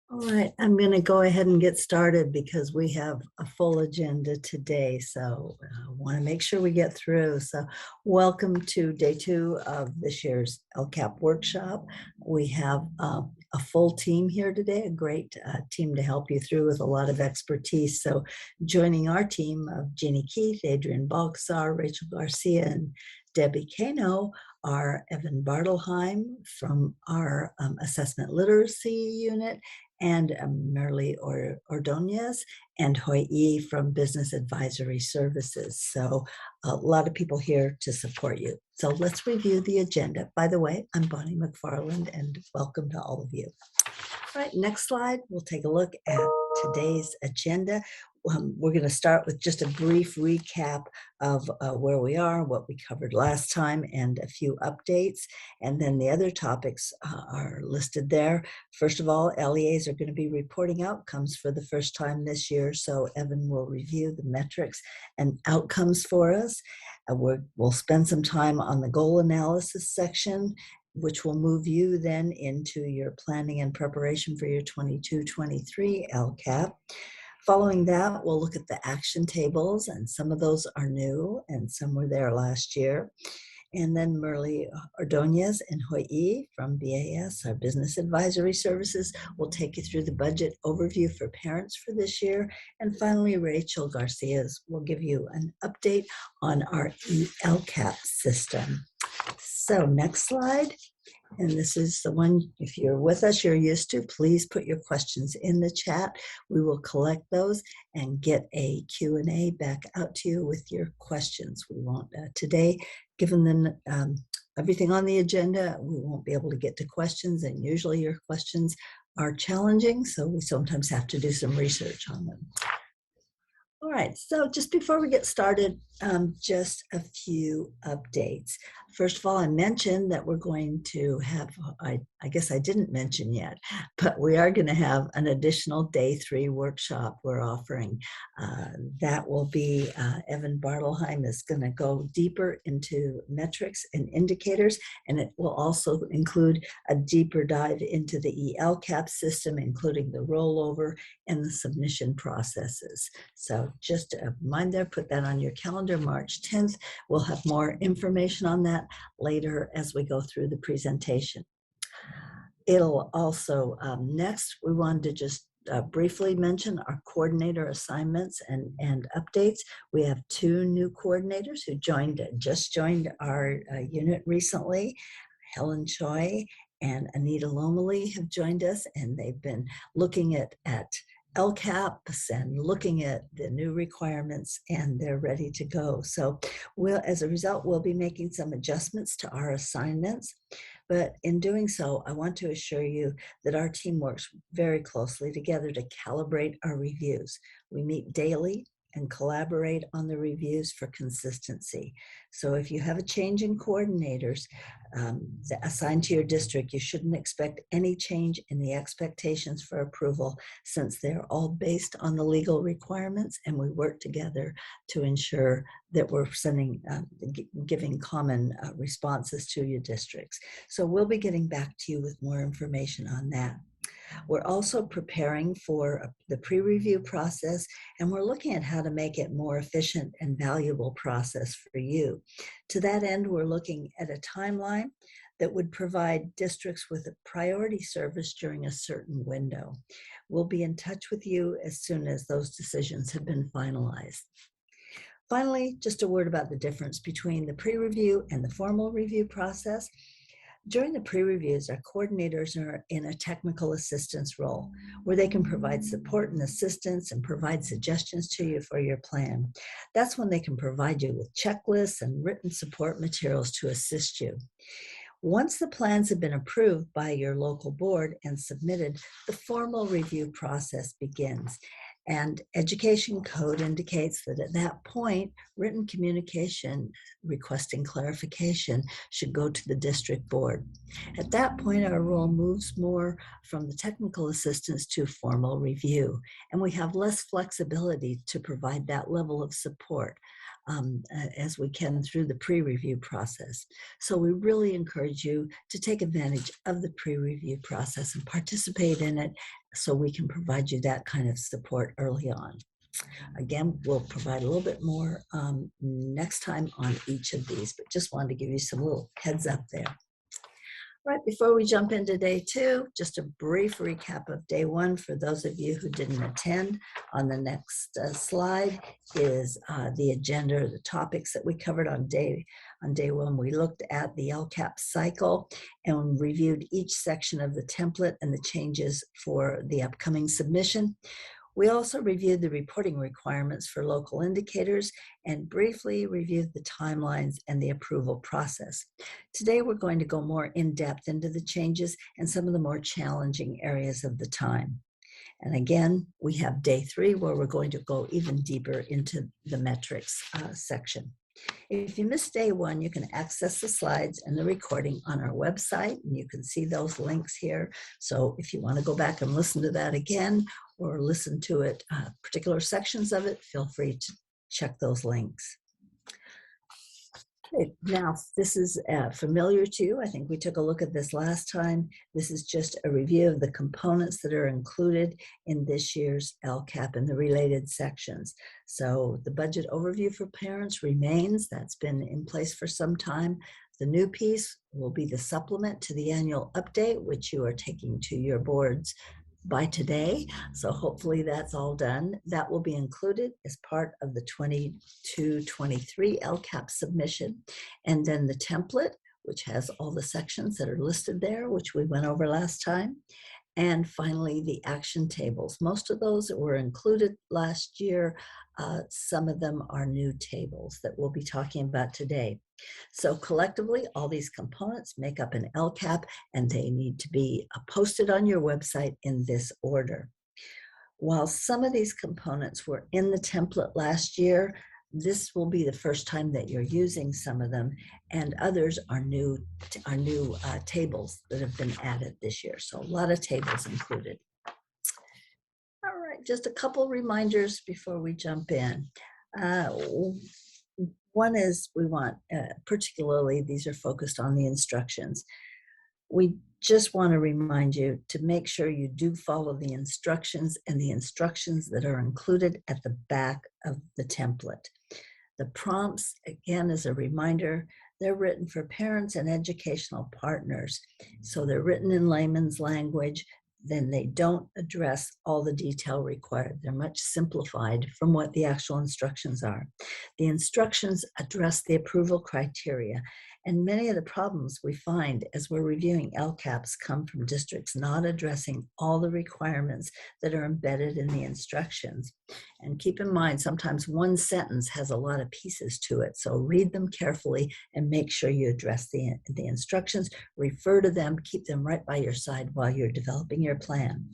All right, I'm going to go ahead and get started because we have a full agenda today. So I want to make sure we get through. So welcome to day 2 of this year's LCAP workshop. We have a full team here today, a great team to help you through with a lot of expertise. So joining our team of Jeannie Keith, Adrian Balcazar, Rachel Garcia, and Debbie Kano are Evan Bartelheim from our assessment literacy unit, and Merly Ordonez and Hoi Yi from Business Advisory Services. So a lot of people here to support you. So let's review the agenda. By the way, I'm Bonnie McFarland, and welcome to all of you. All right, next slide, we'll take a look at today's agenda. We're going to start with just a brief recap of where we are, what we covered last time, and a few updates. And then the other topics are listed there. First of all, LEAs are going to be reporting outcomes for the first time this year. So Evan will review the metrics and outcomes for us. We'll spend some time on the goal analysis section, which will move you then into your planning and preparation for your 22-23 LCAP. Following that, we'll look at the action tables, and some of those are new and some were there last year. And then Merly Ordonez and Hoi Yi from BAS, our Business Advisory Services, will take you through the budget overview for parents for this year. And finally, Rachel Garcia will give you an update on our LCAP system. So next slide. And this is the one, if you're with us, you're used to, please put your questions in the chat. We will collect those and get a Q&A back out to you with your questions. We won't, today, given the, everything on the agenda, we won't be able to get to questions, and usually your questions are challenging, so we sometimes have to do some research on them. All right, so just before we get started, just a few updates. First of all, I mentioned that we're going to have, I guess I didn't mention yet, but we are going to have an additional day 3 workshop we're offering. That will be, Evan Bartelheim is going to go deeper into metrics and indicators, and it will also include a deeper dive into the LCAP system, including the rollover and the submission processes. So just a reminder, put that on your calendar, March 10th. We'll have more information on that later as we go through the presentation. It'll also, next, we wanted to just briefly mention our coordinator assignments and updates. We have 2 new coordinators who just joined our unit recently. Helen Choi and Anita Lomely have joined us, and they've been looking at LCAPs and looking at the new requirements, and they're ready to go. So as a result, we'll be making some adjustments to our assignments. But in doing so, I want to assure you that our team works very closely together to calibrate our reviews. We meet daily and collaborate on the reviews for consistency. So if you have a change in coordinators assigned to your district, you shouldn't expect any change in the expectations for approval, since they're all based on the legal requirements, and we work together to ensure that we're giving common responses to your districts. So we'll be getting back to you with more information on that. We're also preparing for the pre-review process, and we're looking at how to make it more efficient and valuable process for you. To that end, we're looking at a timeline that would provide districts with a priority service during a certain window. We'll be in touch with you as soon as those decisions have been finalized. Finally, just a word about the difference between the pre-review and the formal review process. During the pre-reviews, our coordinators are in a technical assistance role where they can provide support and assistance and provide suggestions to you for your plan. That's when they can provide you with checklists and written support materials to assist you. Once the plans have been approved by your local board and submitted, the formal review process begins. And education code indicates that at that point, written communication requesting clarification should go to the district board. At that point, our role moves more from the technical assistance to formal review, and we have less flexibility to provide that level of support. as we can through the pre-review process. So we really encourage you to take advantage of the pre-review process and participate in it so we can provide you that kind of support early on. Again, we'll provide a little bit more next time on each of these, but just wanted to give you some little heads up there. Right before we jump into day two, just a brief recap of day one for those of you who didn't attend. On the next slide is the agenda, or the topics that we covered on day one. We looked at the LCAP cycle and reviewed each section of the template and the changes for the upcoming submission. We also reviewed the reporting requirements for local indicators and briefly reviewed the timelines and the approval process. Today, we're going to go more in depth into the changes and some of the more challenging areas of the time. And again, we have day three where we're going to go even deeper into the metrics section. If you missed day one, you can access the slides and the recording on our website, and you can see those links here. So if you want to go back and listen to that again or listen to it, particular sections of it, feel free to check those links. Okay, now, this is familiar to you. I think we took a look at this last time. This is just a review of the components that are included in this year's LCAP and the related sections. So the budget overview for parents remains. That's been in place for some time. The new piece will be the supplement to the annual update, which you are taking to your boards by today. So hopefully that's all done. That will be included as part of the 22-23 LCAP submission. And then the template, which has all the sections that are listed there, which we went over last time. And finally, the action tables. Most of those that were included last year, some of them are new tables that we'll be talking about today. So collectively, all these components make up an LCAP, and they need to be posted on your website in this order. While some of these components were in the template last year, this will be the first time that you're using some of them, and others are new tables that have been added this year. So a lot of tables included. All right, just a couple reminders before we jump in. One is we want, particularly these are focused on the instructions. We just want to remind you to make sure you do follow the instructions and the instructions that are included at the back of the template. The prompts, again, as a reminder, they're written for parents and educational partners. So they're written in layman's language. Then they don't address all the detail required. They're much simplified from what the actual instructions are. The instructions address the approval criteria, and many of the problems we find as we're reviewing LCAPs come from districts not addressing all the requirements that are embedded in the instructions. And keep in mind, sometimes one sentence has a lot of pieces to it, so read them carefully and make sure you address the instructions, refer to them, keep them right by your side while you're developing your plan.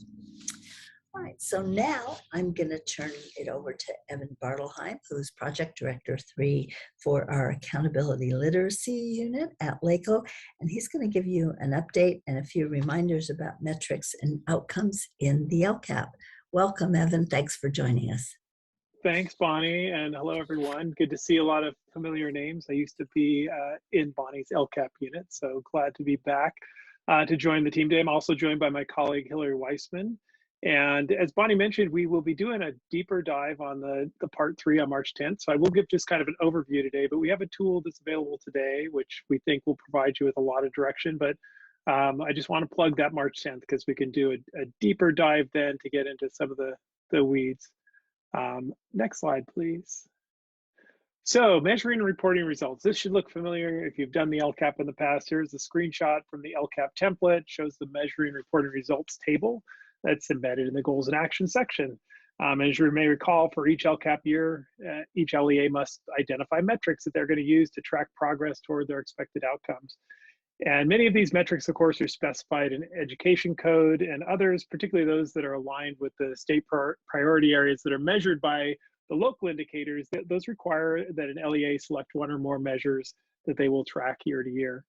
All right, so now I'm going to turn it over to Evan Bartelheim, who's Project Director 3 for our Accountability Literacy Unit at LACO, and he's going to give you an update and a few reminders about metrics and outcomes in the LCAP. Welcome, Evan. Thanks for joining us. Thanks, Bonnie, and hello, everyone. Good to see a lot of familiar names. I used to be in Bonnie's LCAP unit, so glad to be back to join the team today. I'm also joined by my colleague, Hillary Weissman. And as Bonnie mentioned, we will be doing a deeper dive on the part 3 on March 10th. So I will give just kind of an overview today, but we have a tool that's available today, which we think will provide you with a lot of direction. But I just want to plug that March 10th because we can do a deeper dive then to get into some of the weeds. Next slide, please. So measuring and reporting results. This should look familiar if you've done the LCAP in the past. Here's a screenshot from the LCAP template, shows the measuring and reporting results table that's embedded in the goals and action section. As you may recall, for each LCAP year, each LEA must identify metrics that they're going to use to track progress toward their expected outcomes. And many of these metrics, of course, are specified in education code, and others, particularly those that are aligned with the state priority areas that are measured by the local indicators, those require that an LEA select one or more measures that they will track year to year.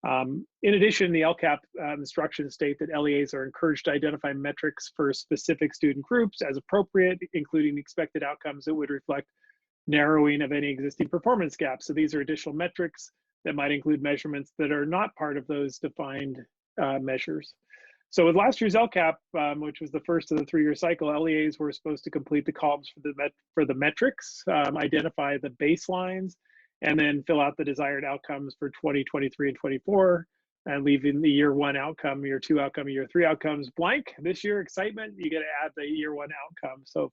In addition, the LCAP instructions state that LEAs are encouraged to identify metrics for specific student groups as appropriate, including expected outcomes that would reflect narrowing of any existing performance gaps. So these are additional metrics that might include measurements that are not part of those defined measures. So with last year's LCAP, which was the first of the 3-year cycle, LEAs were supposed to complete the columns for the metrics, identify the baselines, and then fill out the desired outcomes for 2023 and 24, and leaving the year 1 outcome, year 2 outcome, year 3 outcomes blank. This year, excitement, you get to add the year 1 outcomes. So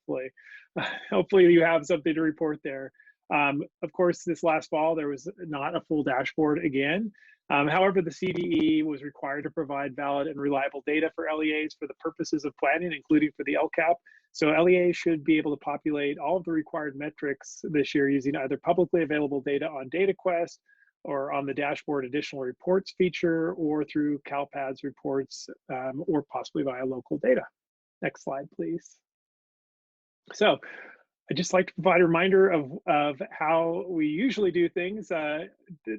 hopefully you have something to report there. Of course, this last fall, there was not a full dashboard again. However, the CDE was required to provide valid and reliable data for LEAs for the purposes of planning, including for the LCAP. So LEAs should be able to populate all of the required metrics this year using either publicly available data on DataQuest or on the dashboard additional reports feature, or through CalPADS reports, or possibly via local data. Next slide, please. So I'd just like to provide a reminder of how we usually do things.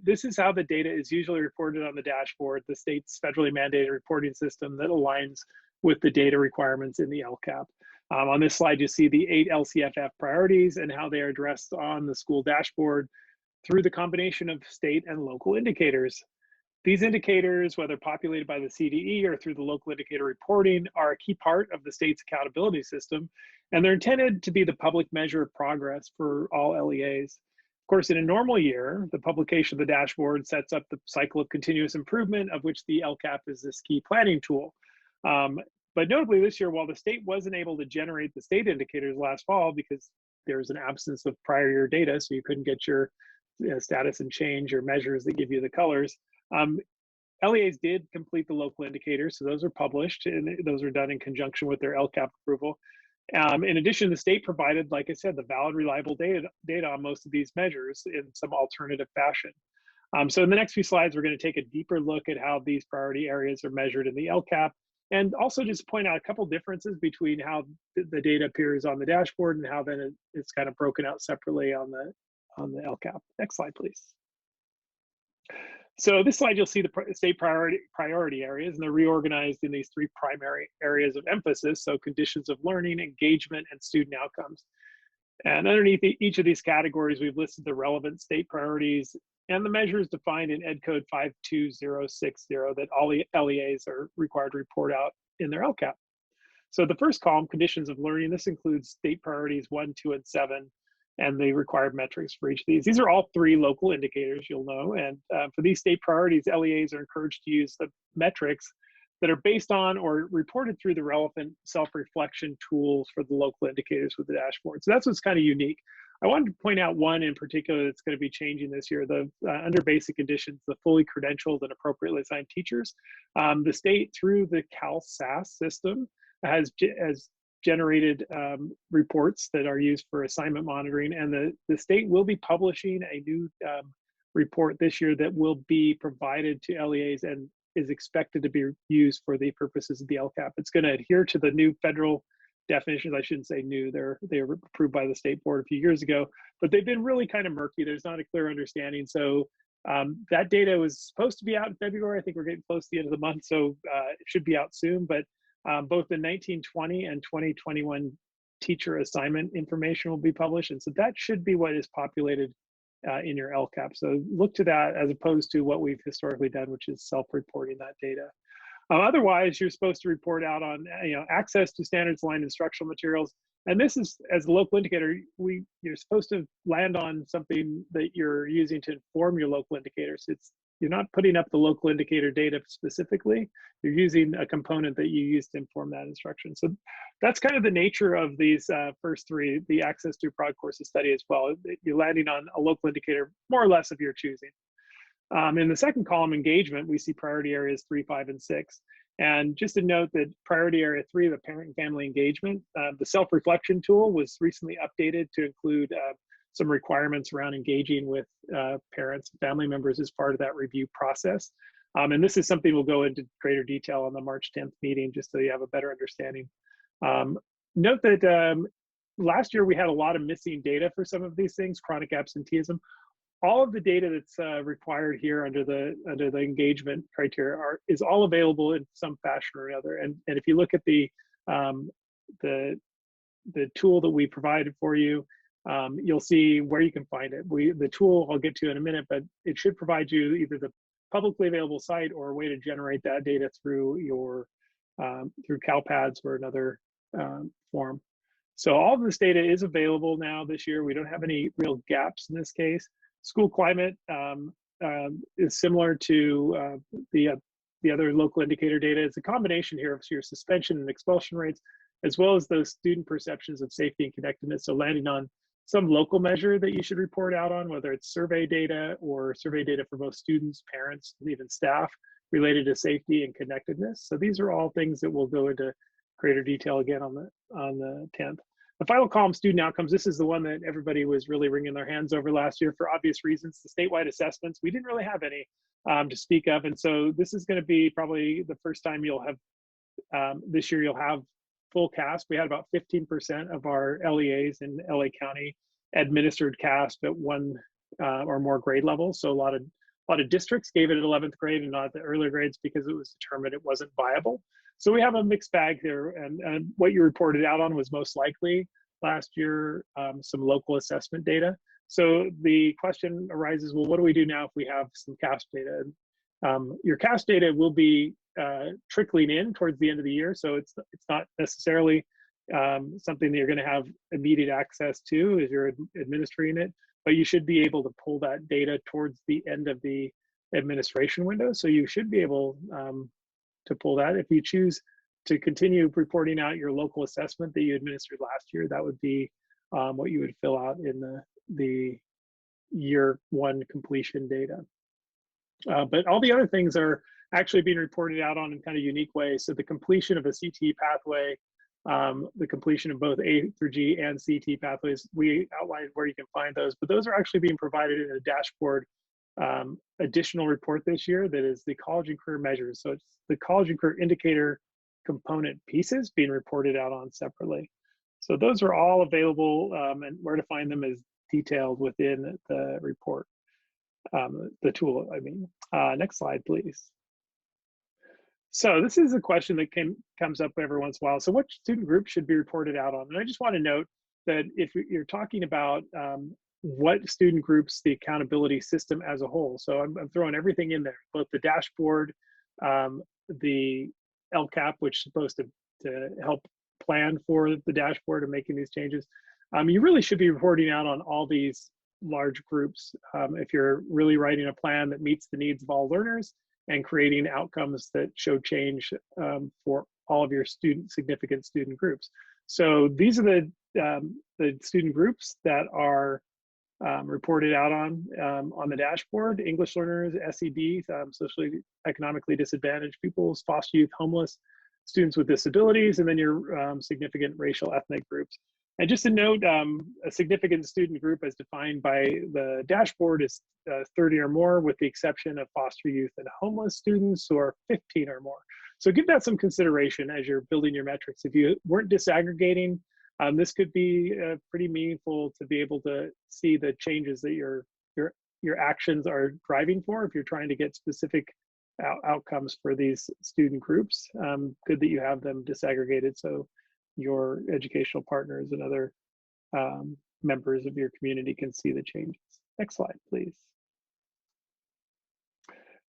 This is how the data is usually reported on the dashboard, the state's federally mandated reporting system that aligns with the data requirements in the LCAP. On this slide, you see the 8 LCFF priorities and how they are addressed on the school dashboard through the combination of state and local indicators. These indicators, whether populated by the CDE or through the local indicator reporting, are a key part of the state's accountability system, and they're intended to be the public measure of progress for all LEAs. Of course, in a normal year, the publication of the dashboard sets up the cycle of continuous improvement, of which the LCAP is this key planning tool. But notably this year, while the state wasn't able to generate the state indicators last fall because there was an absence of prior year data, so you couldn't get your status and change or measures that give you the colors, LEAs did complete the local indicators, so those are published, and those are done in conjunction with their LCAP approval. In addition, the state provided, like I said, the valid, reliable data on most of these measures in some alternative fashion. So in the next few slides, we're going to take a deeper look at how these priority areas are measured in the LCAP, and also just point out a couple differences between how the data appears on the dashboard and how then it's kind of broken out separately on the LCAP. Next slide, please. So this slide, you'll see the state priority areas, and they're reorganized in these 3 primary areas of emphasis. So conditions of learning, engagement, and student outcomes. And underneath each of these categories, we've listed the relevant state priorities and the measures defined in Ed Code 52060 that all the LEAs are required to report out in their LCAP. So the first column, conditions of learning, this includes state priorities 1, 2, and 7, and the required metrics for each of these. These are all 3 local indicators, you'll know, and for these state priorities, LEAs are encouraged to use the metrics that are based on or reported through the relevant self-reflection tools for the local indicators with the dashboard. So that's what's kind of unique. I wanted to point out one in particular that's going to be changing this year. Under basic conditions, the fully credentialed and appropriately assigned teachers. The state, through the CalSAS system, has generated reports that are used for assignment monitoring, and the state will be publishing a new report this year that will be provided to LEAs and is expected to be used for the purposes of the LCAP. It's going to adhere to the new federal definitions. I shouldn't say new, they were approved by the state board a few years ago, but they've been really kind of murky. There's not a clear understanding. So that data was supposed to be out in February. I think we're getting close to the end of the month, so it should be out soon. But both the 1920 and 2021 teacher assignment information will be published. And so that should be what is populated in your LCAP. So look to that as opposed to what we've historically done, which is self-reporting that data. Otherwise, you're supposed to report out on access to standards aligned instructional materials. And this is, as a local indicator, you're supposed to land on something that you're using to inform your local indicators. You're not putting up the local indicator data specifically. You're using a component that you use to inform that instruction. So that's kind of the nature of these first 3, the access to broad courses study as well. You're landing on a local indicator more or less of your choosing. In the second column, engagement, we see priority areas 3, 5, and 6. And just to note that priority area 3, the parent and family engagement, the self-reflection tool was recently updated to include some requirements around engaging with parents and family members as part of that review process. And this is something we'll go into greater detail on the March 10th meeting, just so you have a better understanding. Note that last year we had a lot of missing data for some of these things, chronic absenteeism. All of the data that's required here under the engagement criteria is all available in some fashion or another. And if you look at the tool that we provided for you, you'll see where you can find it. The tool I'll get to in a minute, but it should provide you either the publicly available site or a way to generate that data through your through CalPads or another form. So all of this data is available now this year. We don't have any real gaps in this case. School climate is similar to the other local indicator data. It's a combination here of your suspension and expulsion rates, as well as those student perceptions of safety and connectedness. So landing on some local measure that you should report out on, whether it's survey data or survey data for both students, parents, and even staff related to safety and connectedness. So these are all things that we'll go into greater detail again on the 10th. The final column, student outcomes, this is the one that everybody was really wringing their hands over last year for obvious reasons. The statewide assessments, we didn't really have any to speak of. And so this is going to be probably the first time you'll have, this year you'll have full CASP. We had about 15% of our LEAs in LA County administered CASP at one or more grade levels. So a lot of districts gave it at 11th grade and not at the earlier grades because it was determined it wasn't viable. So we have a mixed bag here, and what you reported out on was most likely last year some local assessment data. So the question arises, well, what do we do now if we have some CASP data? Your CASP data will be trickling in towards the end of the year, so it's not necessarily something that you're going to have immediate access to as you're administering it, but you should be able to pull that data towards the end of the administration window. So you should be able to pull that. If you choose to continue reporting out your local assessment that you administered last year, that would be what you would fill out in the year one completion data. But all the other things are actually being reported out on in kind of unique ways. So the completion of a CTE pathway, the completion of both A through G and CTE pathways, we outlined where you can find those, but those are actually being provided in a dashboard additional report this year that is the college and career measures. So it's the college and career indicator component pieces being reported out on separately. So those are all available, and where to find them is detailed within the report, the tool, I mean. Next slide, please. So this is a question that comes up every once in a while. So what student groups should be reported out on? And I just want to note that if you're talking about what student groups, the accountability system as a whole. So I'm throwing everything in there, both the dashboard, the LCAP, which is supposed to help plan for the dashboard and making these changes. You really should be reporting out on all these large groups if you're really writing a plan that meets the needs of all learners and creating outcomes that show change for all of your significant student groups. So these are the student groups that are reported out on the dashboard: English learners, SED, socially economically disadvantaged pupils, foster youth, homeless, students with disabilities, and then your significant racial ethnic groups. And just to note, a significant student group as defined by the dashboard is 30 or more, with the exception of foster youth and homeless students who are 15 or more. So give that some consideration as you're building your metrics. If you weren't disaggregating, this could be pretty meaningful to be able to see the changes that your actions are driving for if you're trying to get specific outcomes for these student groups. Good that you have them disaggregated so your educational partners and other members of your community can see the changes. Next slide, please.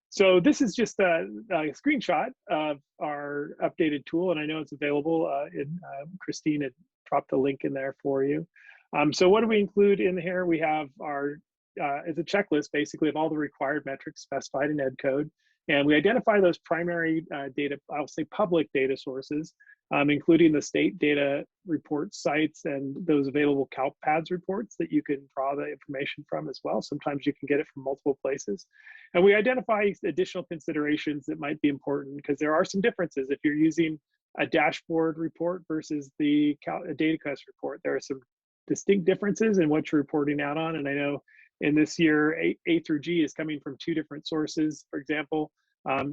So this is just a screenshot of our updated tool, and I know it's available. Christine had dropped the link in there for you. So what do we include in here? We have it's a checklist basically of all the required metrics specified in Ed Code. And we identify those primary data, I'll say public data sources, including the state data report sites and those available CalPads reports that you can draw the information from as well. Sometimes you can get it from multiple places. And we identify additional considerations that might be important because there are some differences. If you're using a dashboard report versus a data quest report, there are some distinct differences in what you're reporting out on. And I know in this year, A through G is coming from 2 different sources. For example,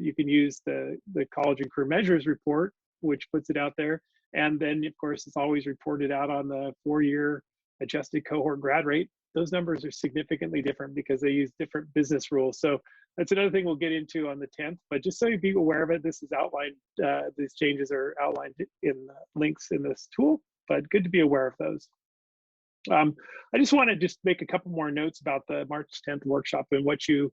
you can use the college and career measures report, which puts it out there. And then, of course, it's always reported out on the 4-year adjusted cohort grad rate. Those numbers are significantly different because they use different business rules. So that's another thing we'll get into on the 10th. But just so you be aware of it, this is outlined, these changes are outlined in links in this tool, but good to be aware of those. I just want to just make a couple more notes about the March 10th workshop and what you,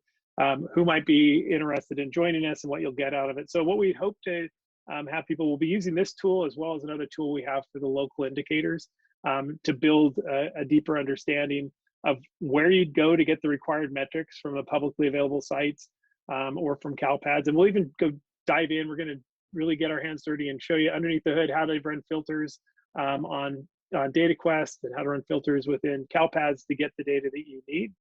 who might be interested in joining us and what you'll get out of it. So what we hope to have people will be using this tool as well as another tool we have for the local indicators to build a deeper understanding of where you'd go to get the required metrics from the publicly available sites or from CalPads. And we'll even go dive in. We're going to really get our hands dirty and show you underneath the hood how to run filters on DataQuest and how to run filters within CalPads to get the data that you need.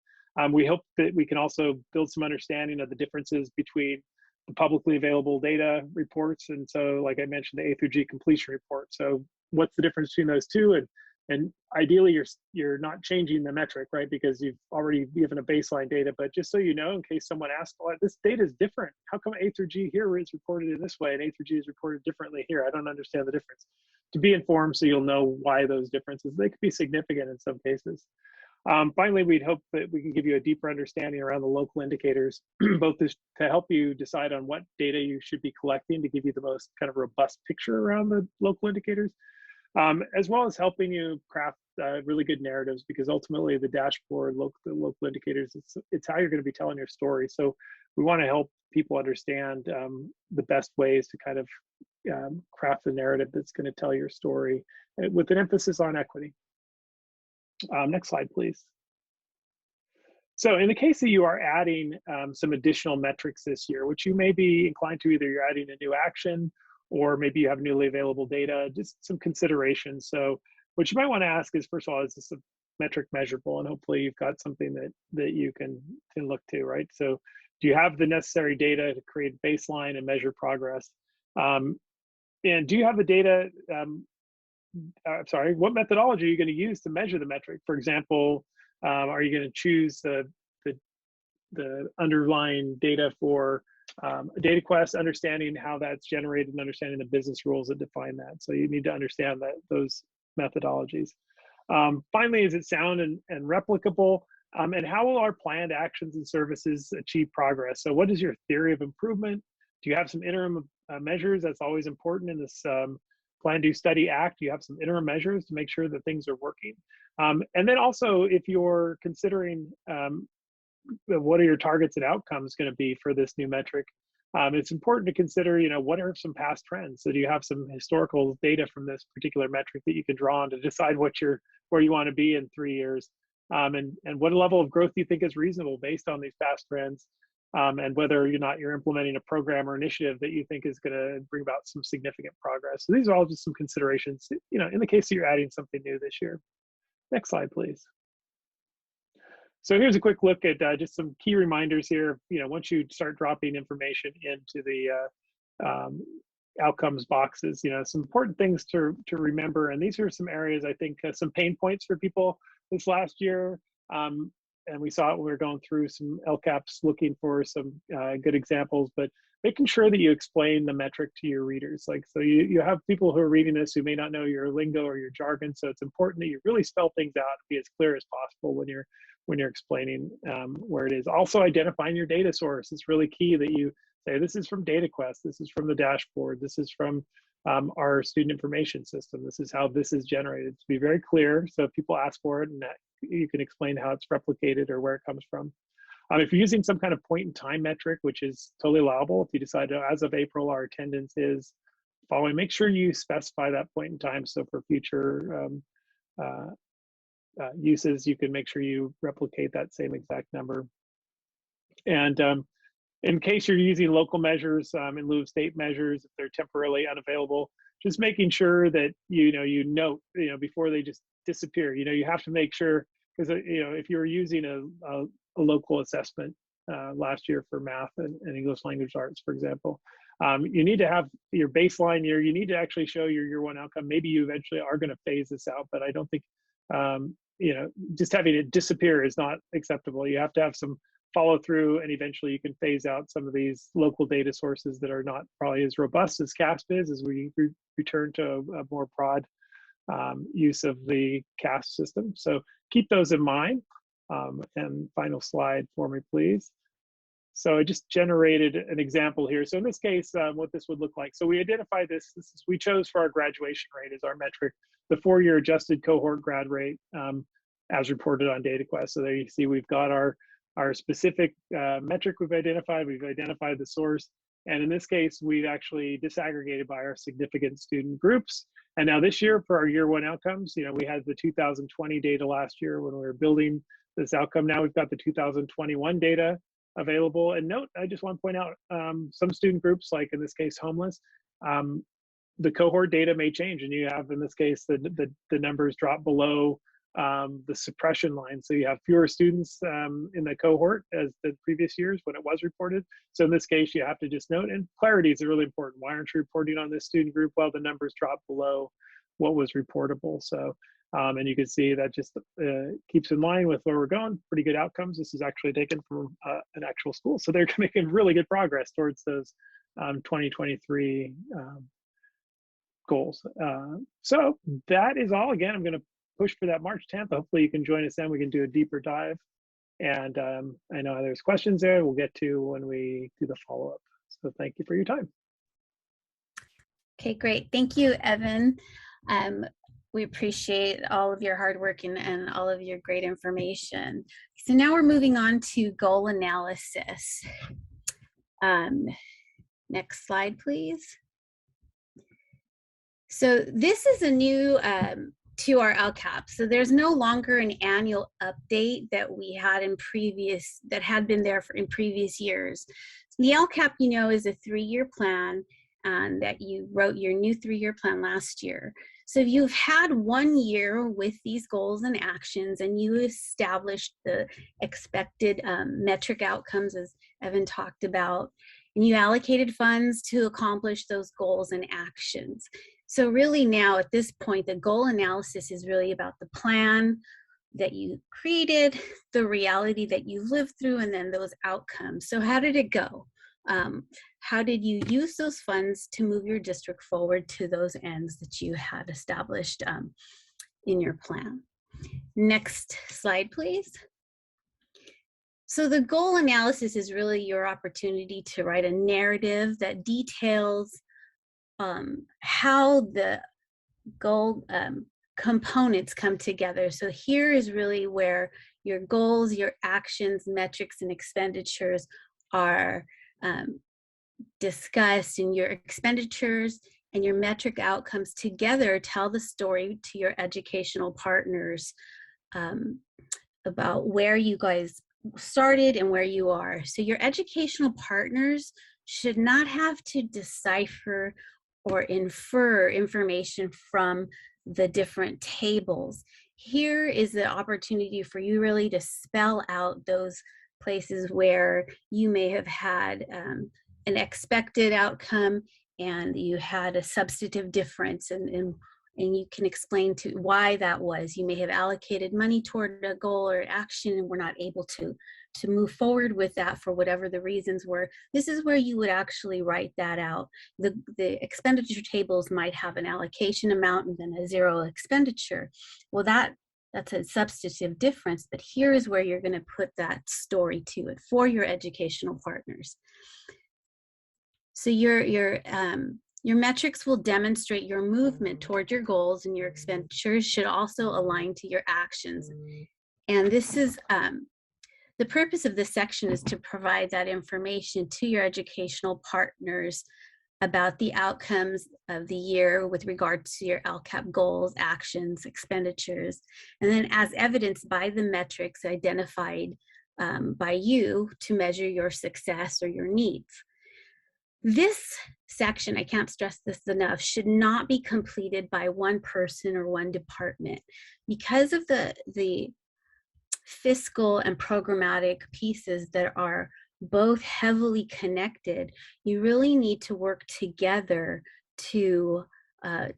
We hope that we can also build some understanding of the differences between the publicly available data reports. And so, like I mentioned, the A through G completion report. So what's the difference between those two? And ideally, you're not changing the metric, right? Because you've already given a baseline data, but just so you know, in case someone asks, well, this data is different. How come A through G here is reported in this way and A through G is reported differently here? I don't understand the difference. To be informed so you'll know why those differences, they could be significant in some cases. Finally, we'd hope that we can give you a deeper understanding around the local indicators, both to help you decide on what data you should be collecting to give you the most kind of robust picture around the local indicators, as well as helping you craft really good narratives, because ultimately the dashboard, the local indicators, it's how you're going to be telling your story. So we want to help people understand the best ways to kind of craft the narrative that's going to tell your story with an emphasis on equity. Next slide, please. So in the case that you are adding some additional metrics this year, which you may be inclined to, either you're adding a new action or maybe you have newly available data, just some considerations. So what you might want to ask is, first of all, is this a metric measurable? And hopefully you've got something that you can look to, right? So do you have the necessary data to create baseline and measure progress? And do you have the data, what methodology are you going to use to measure the metric? For example, are you going to choose the underlying data for DataQuest, understanding how that's generated and understanding the business rules that define that? So you need to understand those methodologies. Finally, is it sound and replicable? And how will our planned actions and services achieve progress? So what is your theory of improvement? Do you have some interim measures? That's always important in this plan, do, study, act. You have some interim measures to make sure that things are working. And then also, if you're considering what are your targets and outcomes going to be for this new metric, it's important to consider, what are some past trends? So do you have some historical data from this particular metric that you can draw on to decide where you want to be in 3 years? And what level of growth do you think is reasonable based on these past trends? And whether or not you're implementing a program or initiative that you think is going to bring about some significant progress. So these are all just some considerations, in the case that you're adding something new this year. Next slide, please. So here's a quick look at just some key reminders here. Once you start dropping information into the outcomes boxes, some important things to remember. And these are some areas, I think, some pain points for people this last year. And we saw it when we were going through some LCAPs, looking for some good examples, but making sure that you explain the metric to your readers. So you have people who are reading this who may not know your lingo or your jargon. So it's important that you really spell things out and be as clear as possible when you're explaining where it is. Also, identifying your data source. It's really key that you say, this is from DataQuest, this is from the dashboard, this is from our student information system, this is how this is generated. To be very clear, so if people ask for it, and that you can explain how it's replicated or where it comes from. If you're using some kind of point in time metric, which is totally allowable, if you decide to, as of April, our attendance is following, make sure you specify that point in time. So for future uses, you can make sure you replicate that same exact number. And in case you're using local measures in lieu of state measures, if they're temporarily unavailable, just making sure that you note before they just disappear. You have to make sure, because if you were using a local assessment last year for math and English language arts, for example, you need to have your baseline year. You need to actually show your year one outcome. Maybe you eventually are going to phase this out, but I don't think just having it disappear is not acceptable. You have to have some follow through, and eventually you can phase out some of these local data sources that are not probably as robust as CASP is, as we return to a more broad use of the CASP system. So keep those in mind. And final slide for me, please. So I just generated an example here. So in this case, what this would look like. So we identified we chose for our graduation rate as our metric, the 4-year adjusted cohort grad rate. as reported on DataQuest. So there you see we've got our specific metric we've identified the source, and in this case, we've actually disaggregated by our significant student groups. And now this year for our year one outcomes, we had the 2020 data last year when we were building this outcome. Now we've got the 2021 data available. And note, I just want to point out some student groups, like in this case, homeless, the cohort data may change, and you have, in this case, the numbers drop below the suppression line. So you have fewer students in the cohort as the previous years when it was reported. So in this case, you have to just note, and clarity is really important. Why aren't you reporting on this student group? Well, the numbers drop below what was reportable. So, and you can see that just keeps in line with where we're going. Pretty good outcomes. This is actually taken from an actual school. So they're making really good progress towards those 2023 goals. So that is all. Again, I'm going to push for that March 10th. Hopefully you can join us then. We can do a deeper dive. And I know there's questions there we'll get to when we do the follow-up. So thank you for your time. Okay, great. Thank you, Evan. We appreciate all of your hard work and all of your great information. So now we're moving on to goal analysis. Next slide, please. So this is a new to our LCAP. So there's no longer an annual update that we had in previous, that had been there in previous years. So the LCAP, is a 3-year plan, and that you wrote your new 3-year plan last year. So if you've had 1 year with these goals and actions, and you established the expected metric outcomes, as Evan talked about, and you allocated funds to accomplish those goals and actions. So really now at this point, the goal analysis is really about the plan that you created, the reality that you lived through, and then those outcomes. So how did it go? How did you use those funds to move your district forward to those ends that you had established in your plan? Next slide, please. So the goal analysis is really your opportunity to write a narrative that details how the goal components come together. So here is really where your goals, your actions, metrics, and expenditures are discussed, and your expenditures and your metric outcomes together tell the story to your educational partners about where you guys started and where you are. So your educational partners should not have to decipher or infer information from the different tables. Here is the opportunity for you really to spell out those places where you may have had an expected outcome and you had a substantive difference, and you can explain to why that was. You may have allocated money toward a goal or action and were not able to move forward with that for whatever the reasons were. This is where you would actually write that out. The expenditure tables might have an allocation amount and then a zero expenditure. Well, that's a substantive difference, but here is where you're going to put that story to it for your educational partners. So your metrics will demonstrate your movement toward your goals, and your expenditures should also align to your actions. And this is the purpose of this section is to provide that information to your educational partners about the outcomes of the year with regard to your LCAP goals, actions, expenditures, and then as evidenced by the metrics identified by you to measure your success or your needs. This section, I can't stress this enough, should not be completed by one person or one department. Because of the fiscal and programmatic pieces that are both heavily connected, you really need to work together to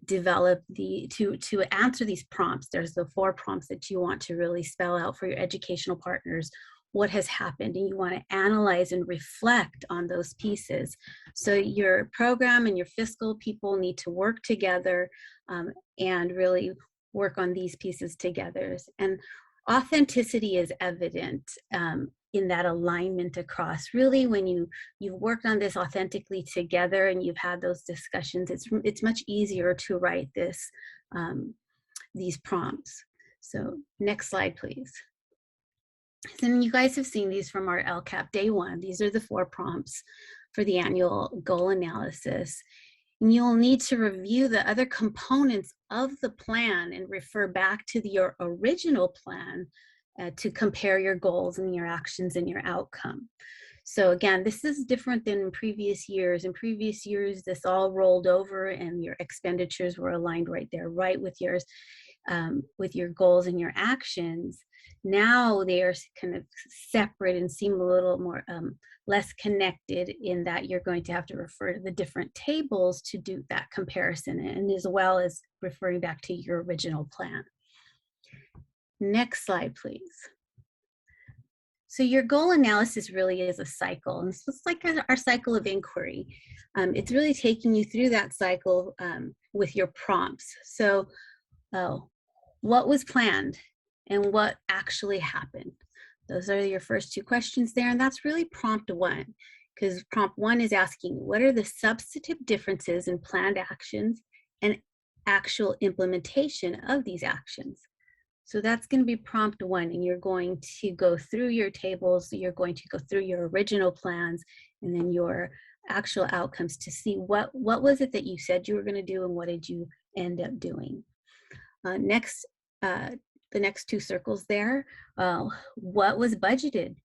develop to answer these prompts. There's the 4 prompts that you want to really spell out for your educational partners what has happened, and you want to analyze and reflect on those pieces. So your program and your fiscal people need to work together and really work on these pieces together. And authenticity is evident in that alignment across. Really, when you've worked on this authentically together and you've had those discussions, it's much easier to write these prompts. So next slide, please. And you guys have seen these from our LCAP day one. These are the 4 prompts for the annual goal analysis. And you'll need to review the other components of the plan and refer back to your original plan to compare your goals and your actions and your outcome. So again, this is different than in previous years. In previous years, this all rolled over and your expenditures were aligned right there, right with yours, with your goals and your actions. Now they are kind of separate and seem a little more less connected, in that you're going to have to refer to the different tables to do that comparison, and as well as referring back to your original plan. Next slide, please. So your goal analysis really is a cycle, and so it's like our cycle of inquiry. It's really taking you through that cycle with your prompts. So what was planned and what actually happened? Those are your first 2 questions there, and that's really prompt 1, because prompt 1 is asking, what are the substantive differences in planned actions and actual implementation of these actions? So that's going to be prompt 1, and you're going to go through your tables, you're going to go through your original plans and then your actual outcomes to see what was it that you said you were going to do and what did you end up doing. Next, the next 2 circles there, what was budgeted?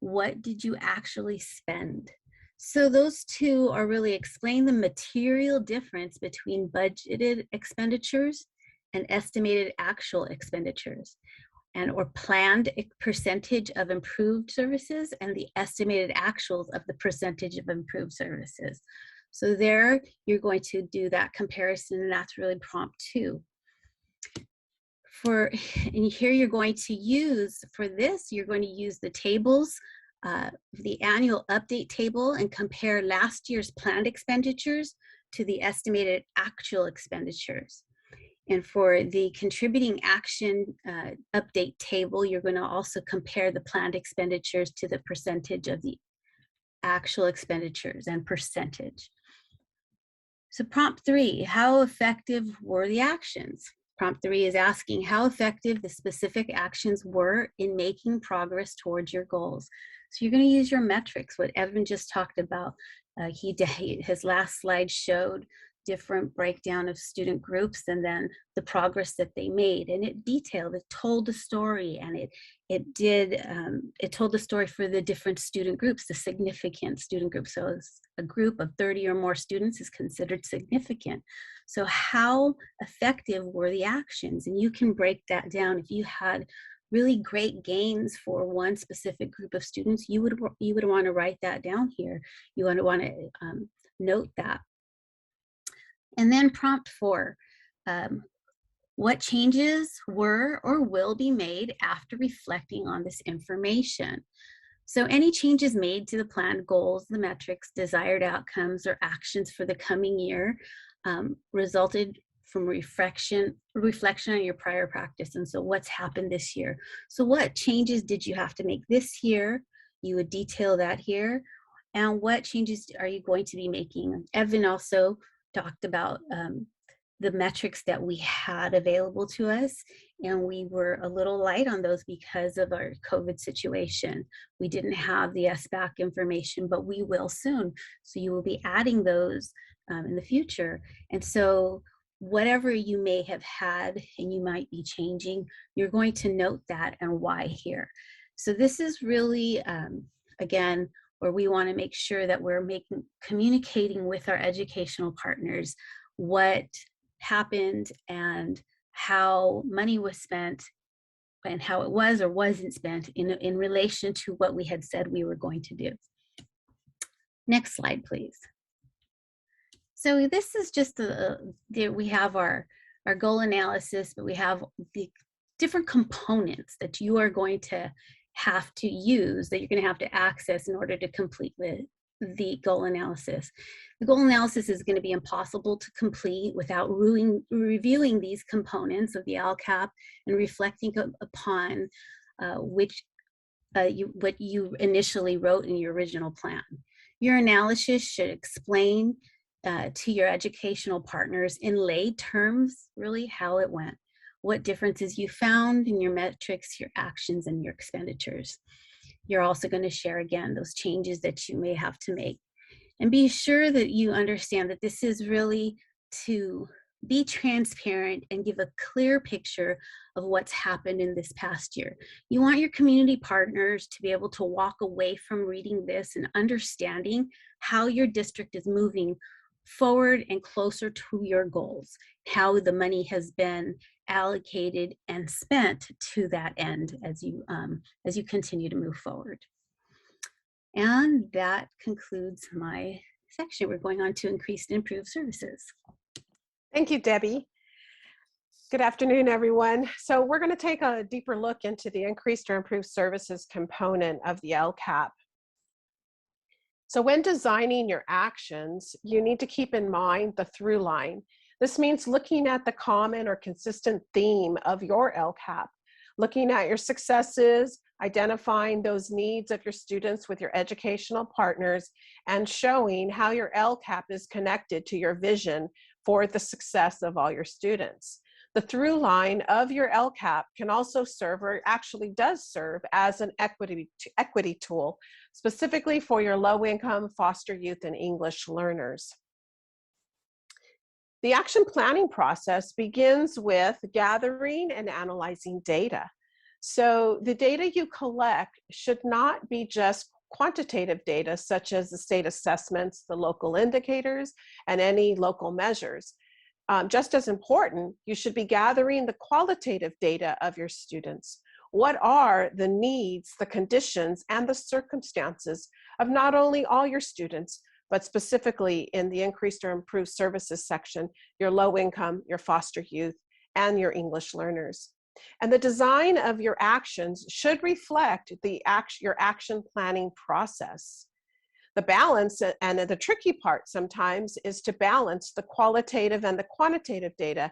What did you actually spend? So those 2 are really explain the material difference between budgeted expenditures and estimated actual expenditures, or planned percentage of improved services and the estimated actuals of the percentage of improved services. So there you're going to do that comparison, and that's really prompt 2. And here you're going to use, for this, you're going to use the tables, the annual update table, and compare last year's planned expenditures to the estimated actual expenditures. And for the contributing action update table, you're going to also compare the planned expenditures to the percentage of the actual expenditures and percentage. So prompt 3, how effective were the actions? Prompt 3 is asking how effective the specific actions were in making progress towards your goals. So you're going to use your metrics, what Evan just talked about. His last slide showed different breakdown of student groups and then the progress that they made, and it detailed, it told the story, and it told the story for the different student groups, the significant student groups. So a group of 30 or more students is considered significant. So how effective were the actions? And you can break that down. If you had really great gains for one specific group of students, you would want to write that down here. You want to note that. And then prompt 4, what changes were or will be made after reflecting on this information? So any changes made to the planned goals, the metrics, desired outcomes, or actions for the coming year resulted from reflection on your prior practice. And so what's happened this year? So what changes did you have to make this year? You would detail that here. And what changes are you going to be making? Evan also talked about the metrics that we had available to us, and we were a little light on those because of our COVID situation. We didn't have the SBAC information, but we will soon. So you will be adding those in the future. And so whatever you may have had and you might be changing, you're going to note that and why here. So this is really, again, where we want to make sure that we're communicating with our educational partners what happened and how money was spent and how it was or wasn't spent in relation to what we had said we were going to do. Next slide, please. So this is just we have our goal analysis, but we have the different components that you are going to have to use, that you're going to have to access in order to complete the goal analysis. The goal analysis is going to be impossible to complete without reviewing these components of the LCAP and reflecting upon what you initially wrote in your original plan. Your analysis should explain to your educational partners in lay terms really how it went. what differences you found in your metrics, your actions, and your expenditures. You're also going to share again those changes that you may have to make. And be sure that you understand that this is really to be transparent and give a clear picture of what's happened in this past year. You want your community partners to be able to walk away from reading this and understanding how your district is moving forward and closer to your goals, how the money has been allocated and spent to that end as you continue to move forward. And that concludes my section. We're going on to increased and improved services. Thank you, Debbie. Good afternoon, everyone. So we're going to take a deeper look into the increased or improved services component of the LCAP. So when designing your actions, you need to keep in mind the through line. This means looking at the common or consistent theme of your LCAP, looking at your successes, identifying those needs of your students with your educational partners, and showing how your LCAP is connected to your vision for the success of all your students. The through line of your LCAP can also serve, or actually does serve, as an equity tool, specifically for your low-income foster youth and English learners. The action planning process begins with gathering and analyzing data. So the data you collect should not be just quantitative data, such as the state assessments, the local indicators, and any local measures. Just as important, you should be gathering the qualitative data of your students. What are the needs, the conditions, and the circumstances of not only all your students, but specifically in the increased or improved services section, your low income, your foster youth, and your English learners. And the design of your actions should reflect your action planning process. The balance, and the tricky part sometimes, is to balance the qualitative and the quantitative data,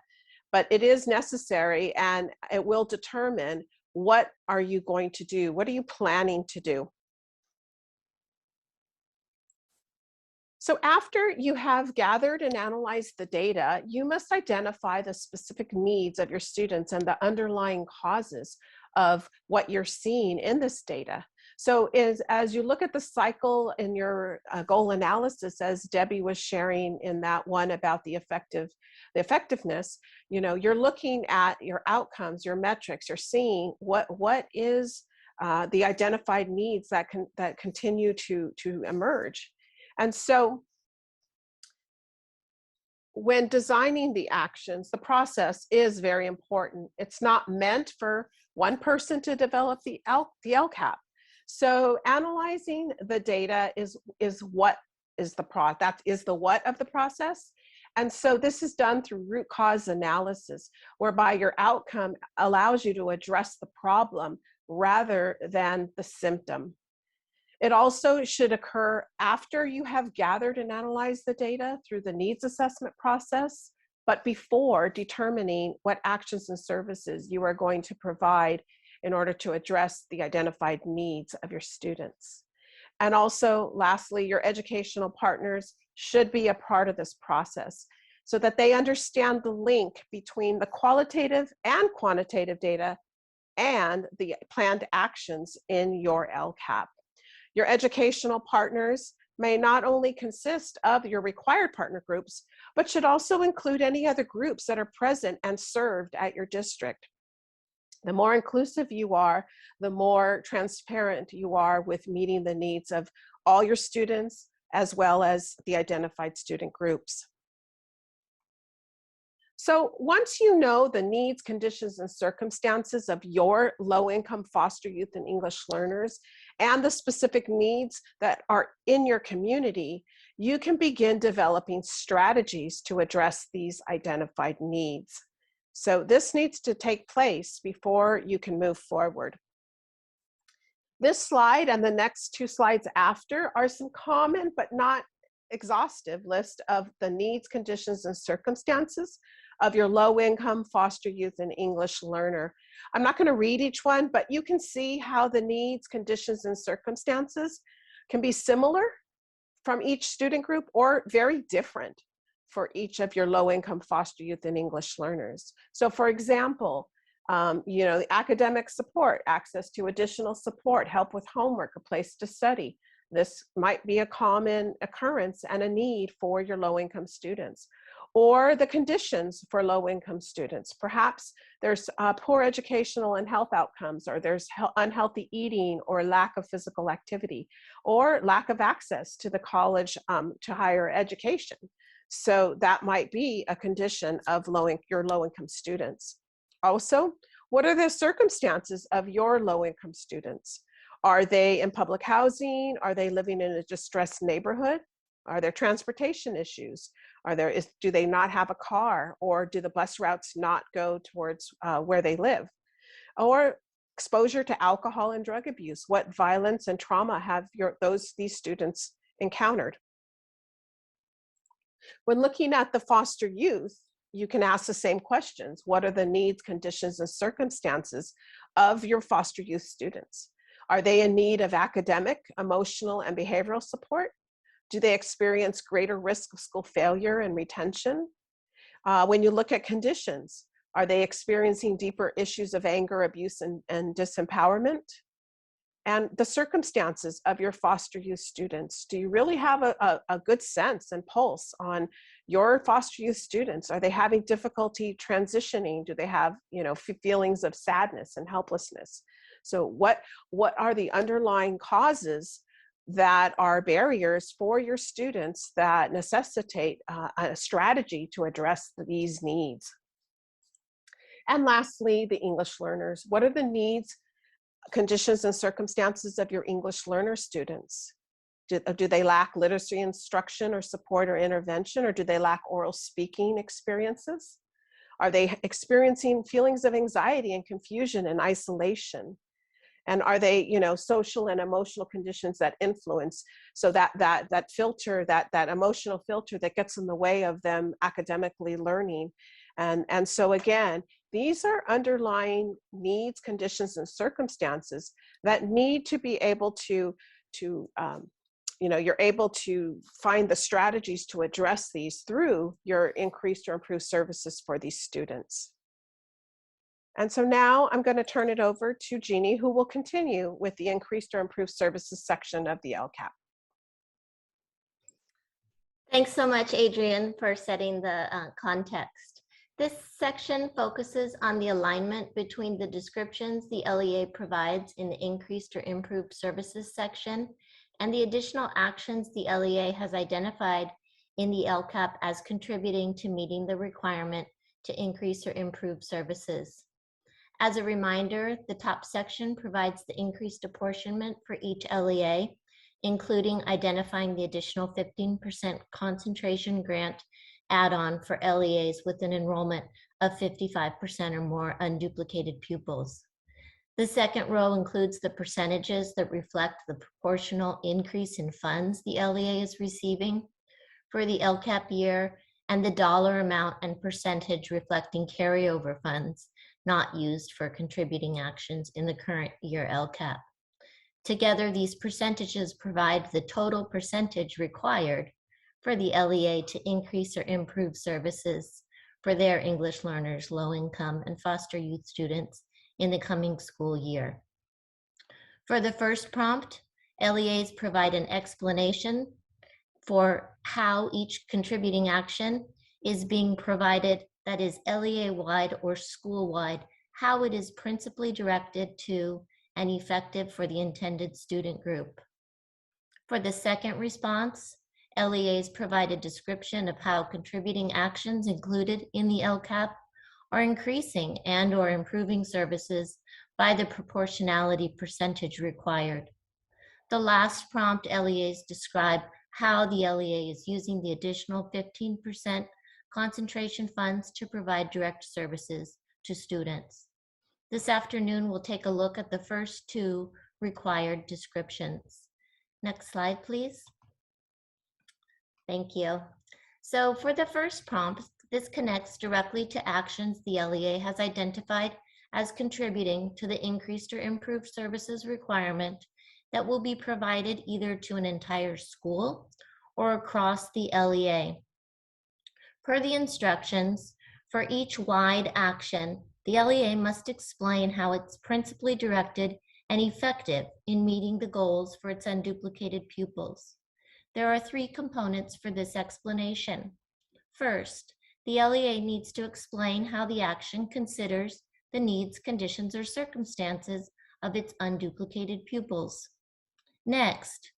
but it is necessary, and it will determine what are you going to do, what are you planning to do. So after you have gathered and analyzed the data, you must identify the specific needs of your students and the underlying causes of what you're seeing in this data. So as you look at the cycle in your goal analysis, as Debbie was sharing in that one about the effectiveness, you're looking at your outcomes, your metrics, you're seeing what is the identified needs that continue to emerge. And so when designing the actions, the process is very important. It's not meant for one person to develop the LCAP. So analyzing the data is what is the what of the process. And so this is done through root cause analysis, whereby your outcome allows you to address the problem rather than the symptom. It also should occur after you have gathered and analyzed the data through the needs assessment process, but before determining what actions and services you are going to provide in order to address the identified needs of your students. And also, lastly, your educational partners should be a part of this process so that they understand the link between the qualitative and quantitative data and the planned actions in your LCAP. Your educational partners may not only consist of your required partner groups, but should also include any other groups that are present and served at your district. The more inclusive you are, the more transparent you are with meeting the needs of all your students, as well as the identified student groups. So once you know the needs, conditions, and circumstances of your low-income foster youth and English learners and the specific needs that are in your community, you can begin developing strategies to address these identified needs. So this needs to take place before you can move forward. This slide and the next two slides after are some common but not exhaustive list of the needs, conditions, and circumstances of your low-income foster youth and English learner. I'm not going to read each one, but you can see how the needs, conditions, and circumstances can be similar from each student group or very different for each of your low-income foster youth and English learners. So for example, the academic support, access to additional support, help with homework, a place to study. This might be a common occurrence and a need for your low-income students. Or the conditions for low-income students. Perhaps there's poor educational and health outcomes, or there's unhealthy eating or lack of physical activity, or lack of access to the college to higher education. So that might be a condition of your low-income students. Also, what are the circumstances of your low-income students? Are they in public housing? Are they living in a distressed neighborhood? Are there transportation issues? Do they not have a car, or do the bus routes not go towards where they live? Or exposure to alcohol and drug abuse. What violence and trauma have these students encountered? When looking at the foster youth, you can ask the same questions. What are the needs, conditions, and circumstances of your foster youth students? Are they in need of academic, emotional, and behavioral support? Do they experience greater risk of school failure and retention? When you look at conditions, are they experiencing deeper issues of anger, abuse, and disempowerment? And the circumstances of your foster youth students. Do you really have a good sense and pulse on your foster youth students? Are they having difficulty transitioning? Do they have, feelings of sadness and helplessness? So what are the underlying causes that are barriers for your students that necessitate a strategy to address these needs? And lastly, the English learners. What are the needs, conditions, and circumstances of your English learner students? Do they lack literacy instruction or support or intervention, or do they lack oral speaking experiences? Are they experiencing feelings of anxiety and confusion and isolation? And are they, social and emotional conditions that influence, so that filter, that emotional filter that gets in the way of them academically learning? And so again, these are underlying needs, conditions, and circumstances that need to be able to you're able to find the strategies to address these through your increased or improved services for these students. And so now I'm going to turn it over to Jeannie, who will continue with the increased or improved services section of the LCAP. Thanks so much, Adrienne, for setting the context. This section focuses on the alignment between the descriptions the LEA provides in the increased or improved services section and the additional actions the LEA has identified in the LCAP as contributing to meeting the requirement to increase or improve services. As a reminder, the top section provides the increased apportionment for each LEA, including identifying the additional 15% concentration grant add-on for LEAs with an enrollment of 55% or more unduplicated pupils. The second row includes the percentages that reflect the proportional increase in funds the LEA is receiving for the LCAP year, and the dollar amount and percentage reflecting carryover funds not used for contributing actions in the current year LCAP. Together, these percentages provide the total percentage required for the LEA to increase or improve services for their English learners, low-income, and foster youth students in the coming school year. For the first prompt, LEAs provide an explanation for how each contributing action is being provided, that is LEA-wide or school-wide, how it is principally directed to and effective for the intended student group. For the second response, LEAs provide a description of how contributing actions included in the LCAP are increasing and or improving services by the proportionality percentage required. The last prompt, LEAs describe how the LEA is using the additional 15% concentration funds to provide direct services to students. This afternoon, we'll take a look at the first two required descriptions. Next slide, please. Thank you. So for the first prompt, this connects directly to actions the LEA has identified as contributing to the increased or improved services requirement that will be provided either to an entire school or across the LEA. Per the instructions, for each wide action, the LEA must explain how it's principally directed and effective in meeting the goals for its unduplicated pupils. There are 3 components for this explanation. First, the LEA needs to explain how the action considers the needs, conditions, or circumstances of its unduplicated pupils. Next,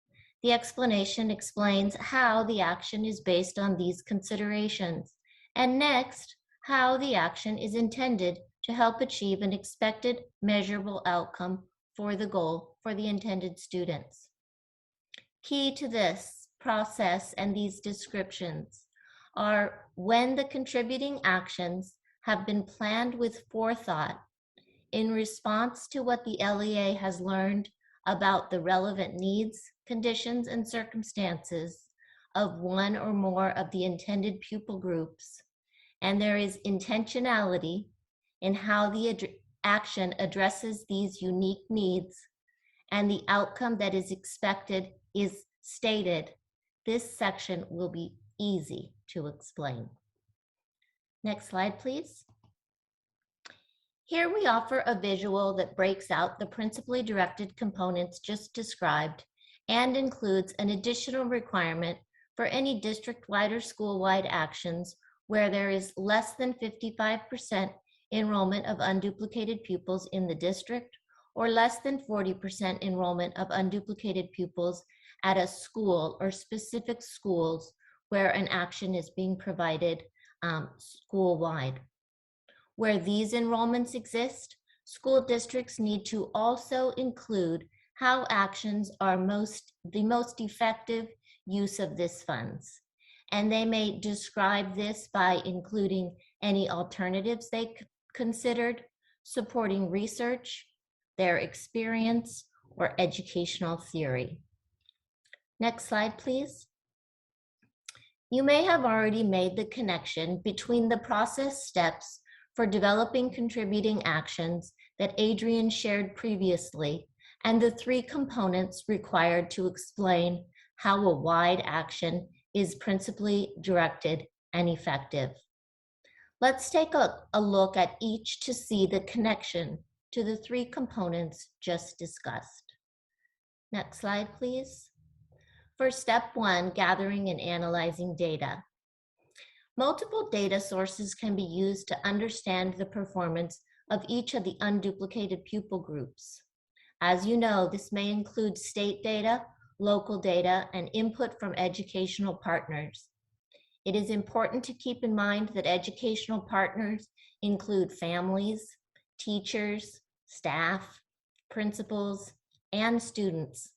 the explanation explains how the action is based on these considerations. And next, how the action is intended to help achieve an expected measurable outcome for the goal for the intended students. Key to this process and these descriptions are when the contributing actions have been planned with forethought in response to what the LEA has learned about the relevant needs, conditions, and circumstances of one or more of the intended pupil groups, and there is intentionality in how the action addresses these unique needs, and the outcome that is expected is stated. This section will be easy to explain. Next slide, please. Here we offer a visual that breaks out the principally directed components just described and includes an additional requirement for any district-wide or school-wide actions where there is less than 55% enrollment of unduplicated pupils in the district or less than 40% enrollment of unduplicated pupils at a school or specific schools where an action is being provided school-wide. Where these enrollments exist, school districts need to also include how actions are the most effective use of this funds. And they may describe this by including any alternatives they considered, supporting research, their experience, or educational theory. Next slide, please. You may have already made the connection between the process steps for developing contributing actions that Adrian shared previously and the 3 components required to explain how a wide action is principally directed and effective. Let's take a look at each to see the connection to the 3 components just discussed. Next slide, please. For step 1, gathering and analyzing data. Multiple data sources can be used to understand the performance of each of the unduplicated pupil groups. As you know, this may include state data, local data, and input from educational partners. It is important to keep in mind that educational partners include families, teachers, staff, principals, and students.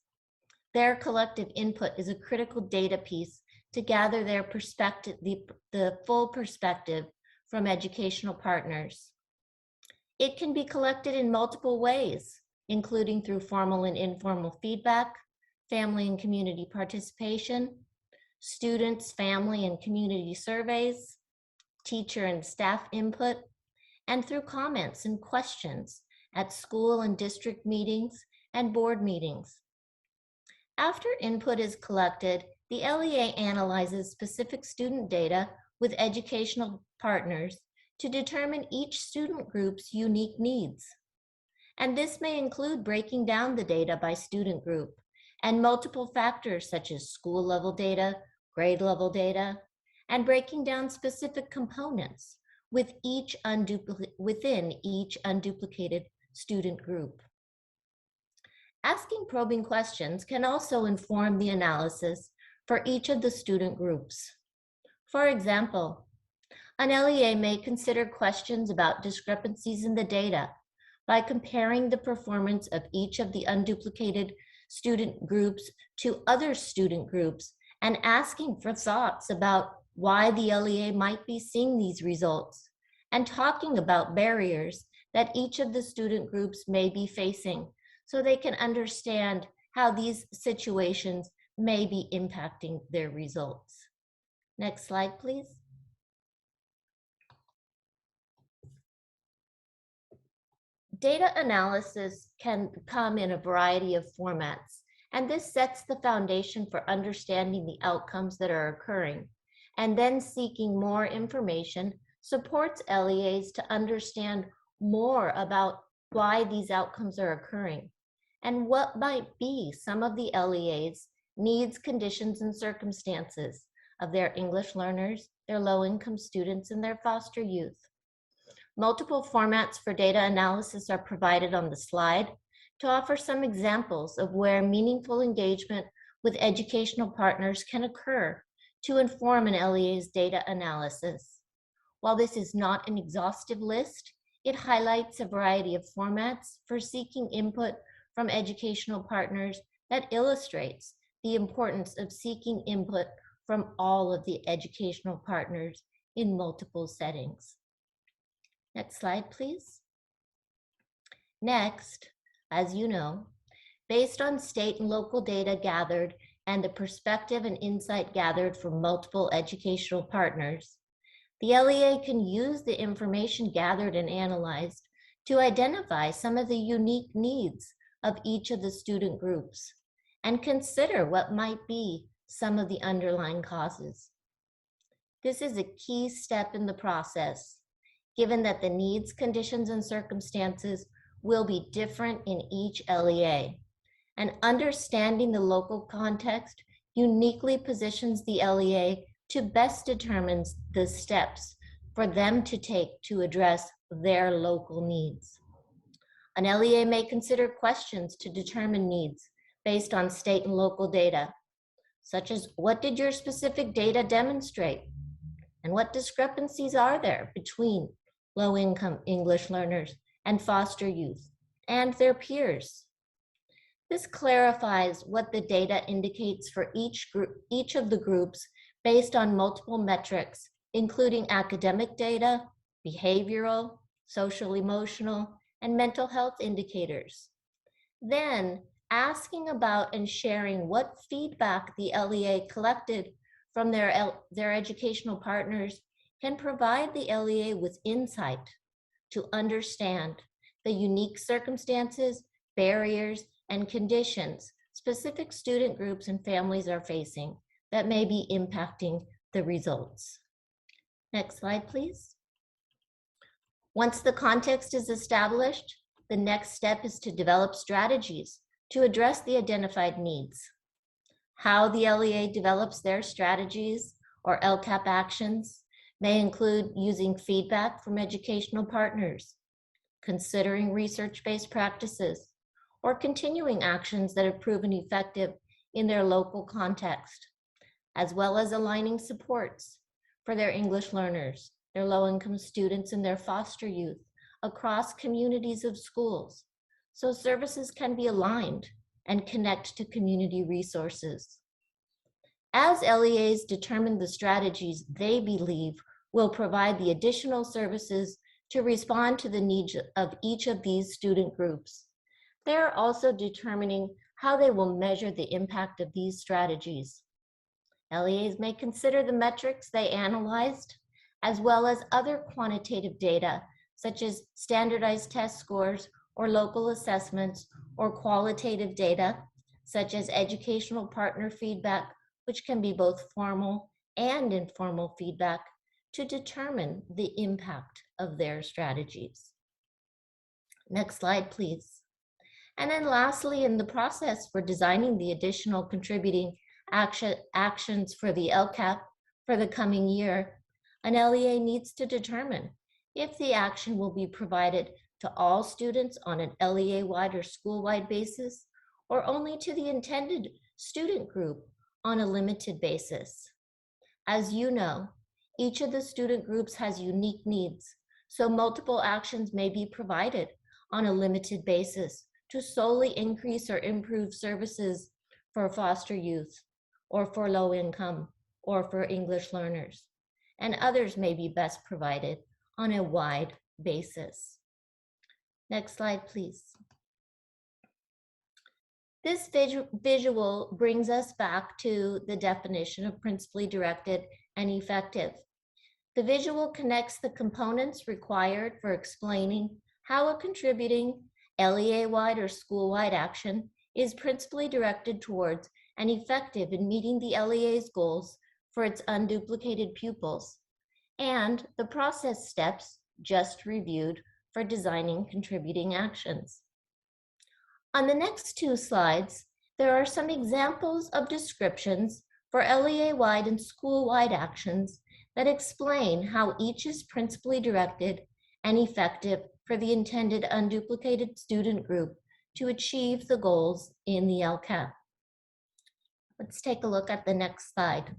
Their collective input is a critical data piece to gather their perspective, the full perspective from educational partners. It can be collected in multiple ways, including through formal and informal feedback, family and community participation, students, family and community surveys, teacher and staff input, and through comments and questions at school and district meetings and board meetings. After input is collected, the LEA analyzes specific student data with educational partners to determine each student group's unique needs. And this may include breaking down the data by student group and multiple factors such as school level data, grade level data, and breaking down specific components within each unduplicated student group. Asking probing questions can also inform the analysis for each of the student groups. For example, an LEA may consider questions about discrepancies in the data by comparing the performance of each of the unduplicated student groups to other student groups and asking for thoughts about why the LEA might be seeing these results and talking about barriers that each of the student groups may be facing so they can understand how these situations may be impacting their results. Next slide, please. Data analysis can come in a variety of formats, and this sets the foundation for understanding the outcomes that are occurring. and then seeking more information supports LEAs to understand more about why these outcomes are occurring and what might be some of the LEAs' needs, conditions, and circumstances of their English learners, their low-income students, and their foster youth. Multiple formats for data analysis are provided on the slide to offer some examples of where meaningful engagement with educational partners can occur to inform an LEA's data analysis. While this is not an exhaustive list, it highlights a variety of formats for seeking input from educational partners that illustrates the importance of seeking input from all of the educational partners in multiple settings. Next slide, please. Next, as you know, based on state and local data gathered and the perspective and insight gathered from multiple educational partners, the LEA can use the information gathered and analyzed to identify some of the unique needs of each of the student groups and consider what might be some of the underlying causes. This is a key step in the process, given that the needs, conditions, and circumstances will be different in each LEA, and understanding the local context uniquely positions the LEA to best determine the steps for them to take to address their local needs. An LEA may consider questions to determine needs based on state and local data, such as what did your specific data demonstrate? And what discrepancies are there between low-income English learners and foster youth and their peers? This clarifies what the data indicates for each of the groups based on multiple metrics, including academic data, behavioral, social, emotional, and mental health indicators. Then, asking about and sharing what feedback the LEA collected from their educational partners can provide the LEA with insight to understand the unique circumstances, barriers, and conditions specific student groups and families are facing that may be impacting the results. Next slide, please. Once the context is established, the next step is to develop strategies to address the identified needs. How the LEA develops their strategies or LCAP actions may include using feedback from educational partners, considering research-based practices, or continuing actions that have proven effective in their local context, as well as aligning supports for their English learners, their low-income students, and their foster youth across communities of schools, so services can be aligned and connect to community resources. As LEAs determine the strategies they believe will provide the additional services to respond to the needs of each of these student groups, they are also determining how they will measure the impact of these strategies. LEAs may consider the metrics they analyzed, as well as other quantitative data, such as standardized test scores or local assessments, or qualitative data, such as educational partner feedback, which can be both formal and informal feedback, to determine the impact of their strategies. Next slide, please. And then lastly, in the process for designing the additional contributing actions for the LCAP for the coming year, an LEA needs to determine if the action will be provided to all students on an LEA-wide or school-wide basis, or only to the intended student group on a limited basis. As you know, each of the student groups has unique needs, so multiple actions may be provided on a limited basis to solely increase or improve services for foster youth, or for low income, or for English learners, and others may be best provided on a wide basis. Next slide, please. This visual brings us back to the definition of principally directed and effective. The visual connects the components required for explaining how a contributing LEA-wide or school-wide action is principally directed towards and effective in meeting the LEA's goals for its unduplicated pupils, and the process steps just reviewed for designing contributing actions. On the next two slides, there are some examples of descriptions for LEA-wide and school-wide actions that explain how each is principally directed and effective for the intended unduplicated student group to achieve the goals in the LCAP. Let's take a look at the next slide.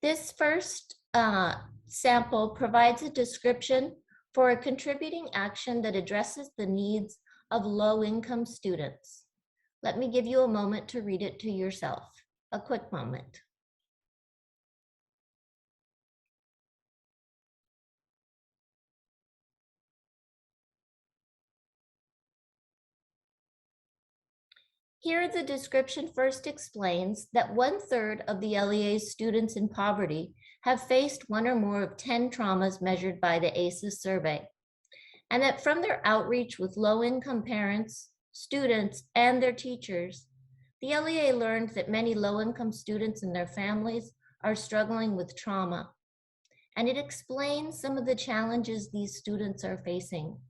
This first sample provides a description for a contributing action that addresses the needs of low-income students. Let me give you a moment to read it to yourself. A quick moment. Here, the description first explains that 1/3 of the LEA's students in poverty have faced one or more of 10 traumas measured by the ACEs survey, and that from their outreach with low-income parents, students, and their teachers, the LEA learned that many low-income students and their families are struggling with trauma, and it explains some of the challenges these students are facing.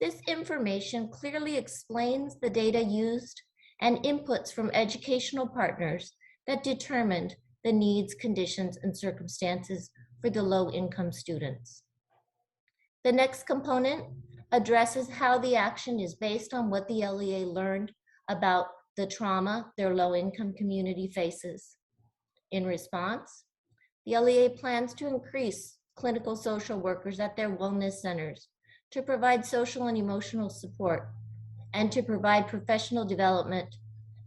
This information clearly explains the data used and inputs from educational partners that determined the needs, conditions, and circumstances for the low-income students. The next component addresses how the action is based on what the LEA learned about the trauma their low-income community faces. In response, the LEA plans to increase clinical social workers at their wellness centers to provide social and emotional support, and to provide professional development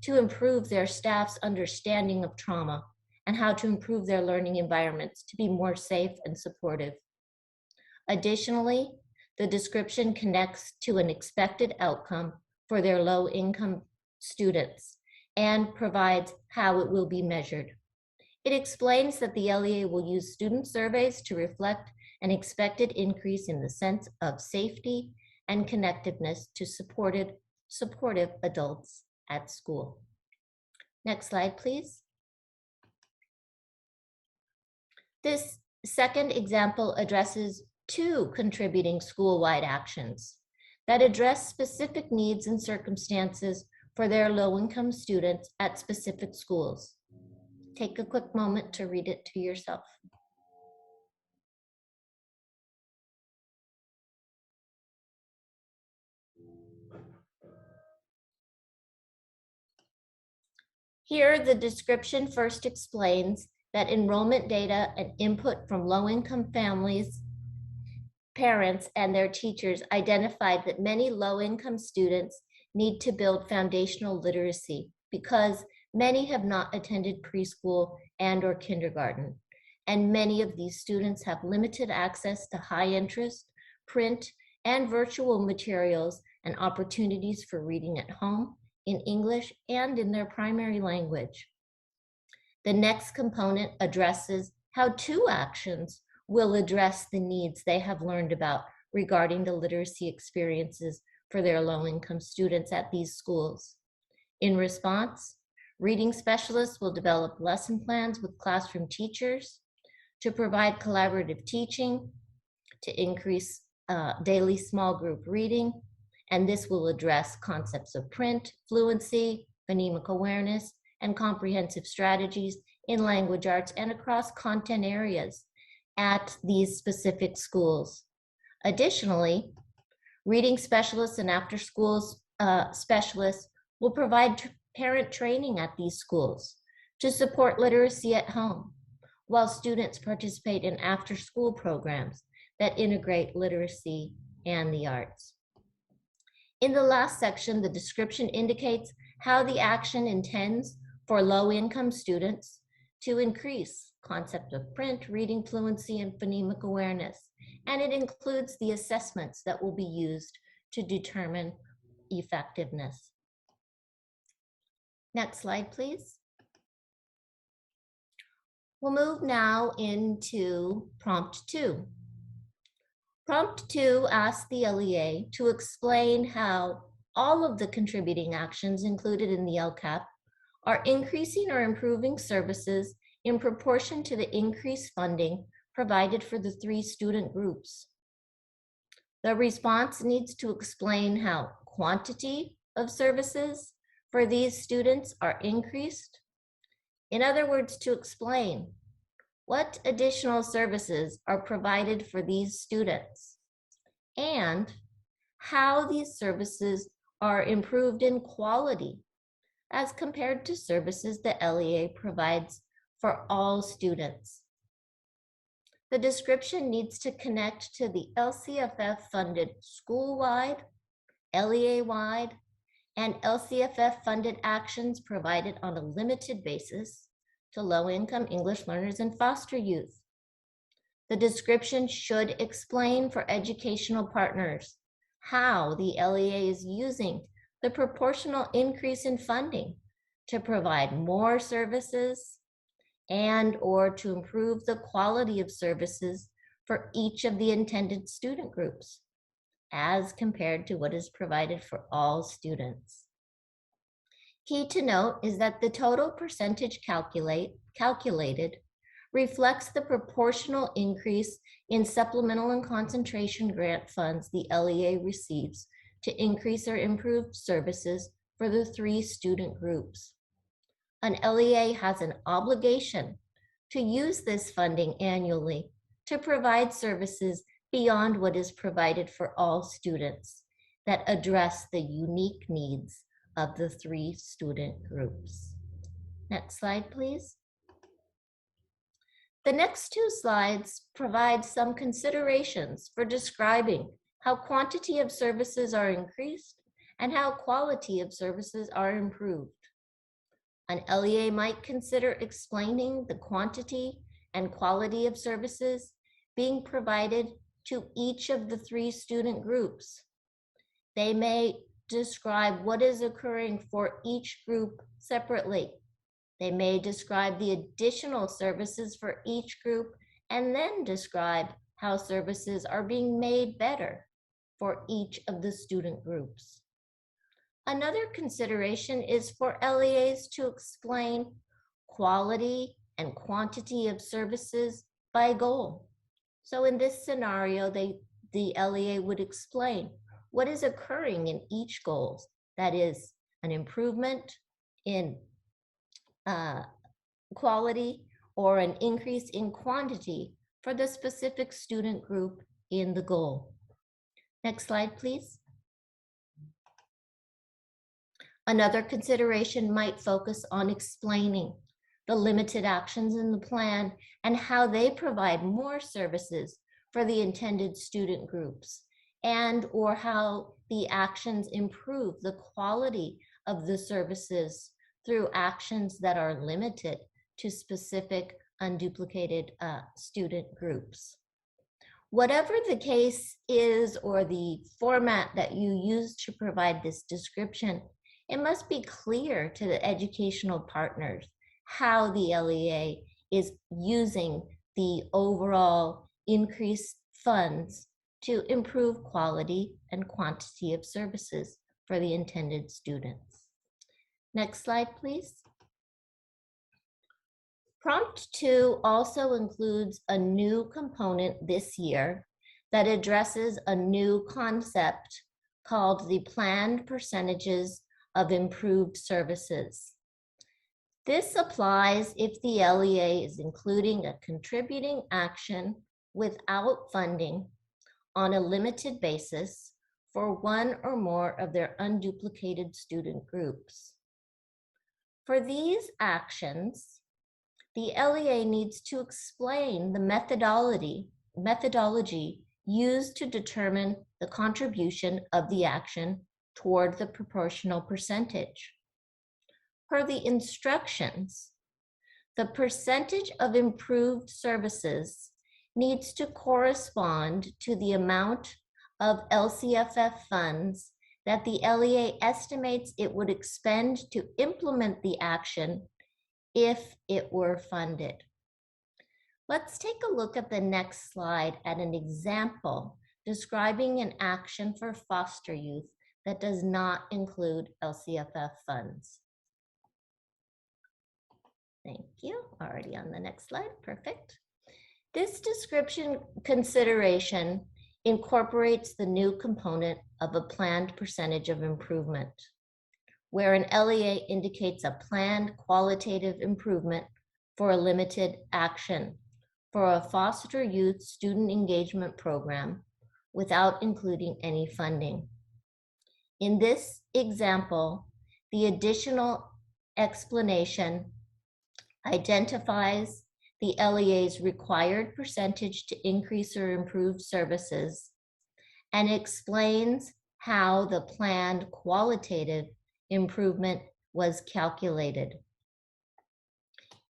to improve their staff's understanding of trauma and how to improve their learning environments to be more safe and supportive. Additionally, the description connects to an expected outcome for their low-income students and provides how it will be measured. It explains that the LEA will use student surveys to reflect an expected increase in the sense of safety and connectedness to supportive adults at school. Next slide, please. This second example addresses two contributing school-wide actions that address specific needs and circumstances for their low-income students at specific schools. Take a quick moment to read it to yourself. Here, the description first explains that enrollment data and input from low-income families, parents, and their teachers identified that many low-income students need to build foundational literacy because many have not attended preschool and/or kindergarten, and many of these students have limited access to high-interest, print, and virtual materials and opportunities for reading at home, in English, and in their primary language. The next component addresses how two actions will address the needs they have learned about regarding the literacy experiences for their low-income students at these schools. In response, reading specialists will develop lesson plans with classroom teachers to provide collaborative teaching, to increase daily small group reading, and this will address concepts of print, fluency, phonemic awareness, and comprehensive strategies in language arts and across content areas at these specific schools. Additionally, reading specialists and after schools specialists will provide parent training at these schools to support literacy at home, while students participate in after school programs that integrate literacy and the arts. In the last section, the description indicates how the action intends for low-income students to increase concept of print, reading fluency, and phonemic awareness, and it includes the assessments that will be used to determine effectiveness. Next slide, please. We'll move now into prompt 2. Prompt 2 asks the LEA to explain how all of the contributing actions included in the LCAP are increasing or improving services in proportion to the increased funding provided for the 3 student groups. The response needs to explain how quantity of services for these students are increased. In other words, to explain what additional services are provided for these students and how these services are improved in quality as compared to services the LEA provides for all students. The description needs to connect to the LCFF-funded school-wide, LEA-wide, and LCFF-funded actions provided on a limited basis to low-income English learners and foster youth. The description should explain for educational partners how the LEA is using the proportional increase in funding to provide more services and or to improve the quality of services for each of the intended student groups as compared to what is provided for all students. Key to note is that the total percentage calculated reflects the proportional increase in supplemental and concentration grant funds the LEA receives to increase or improve services for the 3 student groups. An LEA has an obligation to use this funding annually to provide services beyond what is provided for all students that address the unique needs of the 3 student groups. Next slide, please. The next 2 slides provide some considerations for describing how quantity of services are increased and how quality of services are improved. An LEA might consider explaining the quantity and quality of services being provided to each of the 3 student groups. They may describe what is occurring for each group separately. They may describe the additional services for each group and then describe how services are being made better for each of the student groups. Another consideration is for LEAs to explain quality and quantity of services by goal. So in this scenario, the LEA would explain what is occurring in each goal, that is an improvement in quality or an increase in quantity for the specific student group in the goal. Next slide, please. Another consideration might focus on explaining the limited actions in the plan and how they provide more services for the intended student groups and or how the actions improve the quality of the services through actions that are limited to specific unduplicated student groups. Whatever the case is or the format that you use to provide this description, it must be clear to the educational partners how the LEA is using the overall increased funds to improve quality and quantity of services for the intended students. Next slide, please. Prompt 2 also includes a new component this year that addresses a new concept called the planned percentages of improved services. This applies if the LEA is including a contributing action without funding on a limited basis for one or more of their unduplicated student groups. For these actions, the LEA needs to explain the methodology used to determine the contribution of the action toward the proportional percentage. Per the instructions, the percentage of improved services needs to correspond to the amount of LCFF funds that the LEA estimates it would expend to implement the action if it were funded. Let's take a look at the next slide at an example describing an action for foster youth that does not include LCFF funds. Thank you. Already on the next slide. Perfect. This description consideration incorporates the new component of a planned percentage of improvement, where an LEA indicates a planned qualitative improvement for a limited action for a foster youth student engagement program without including any funding. In this example, the additional explanation identifies the LEA's required percentage to increase or improve services and explains how the planned qualitative improvement was calculated.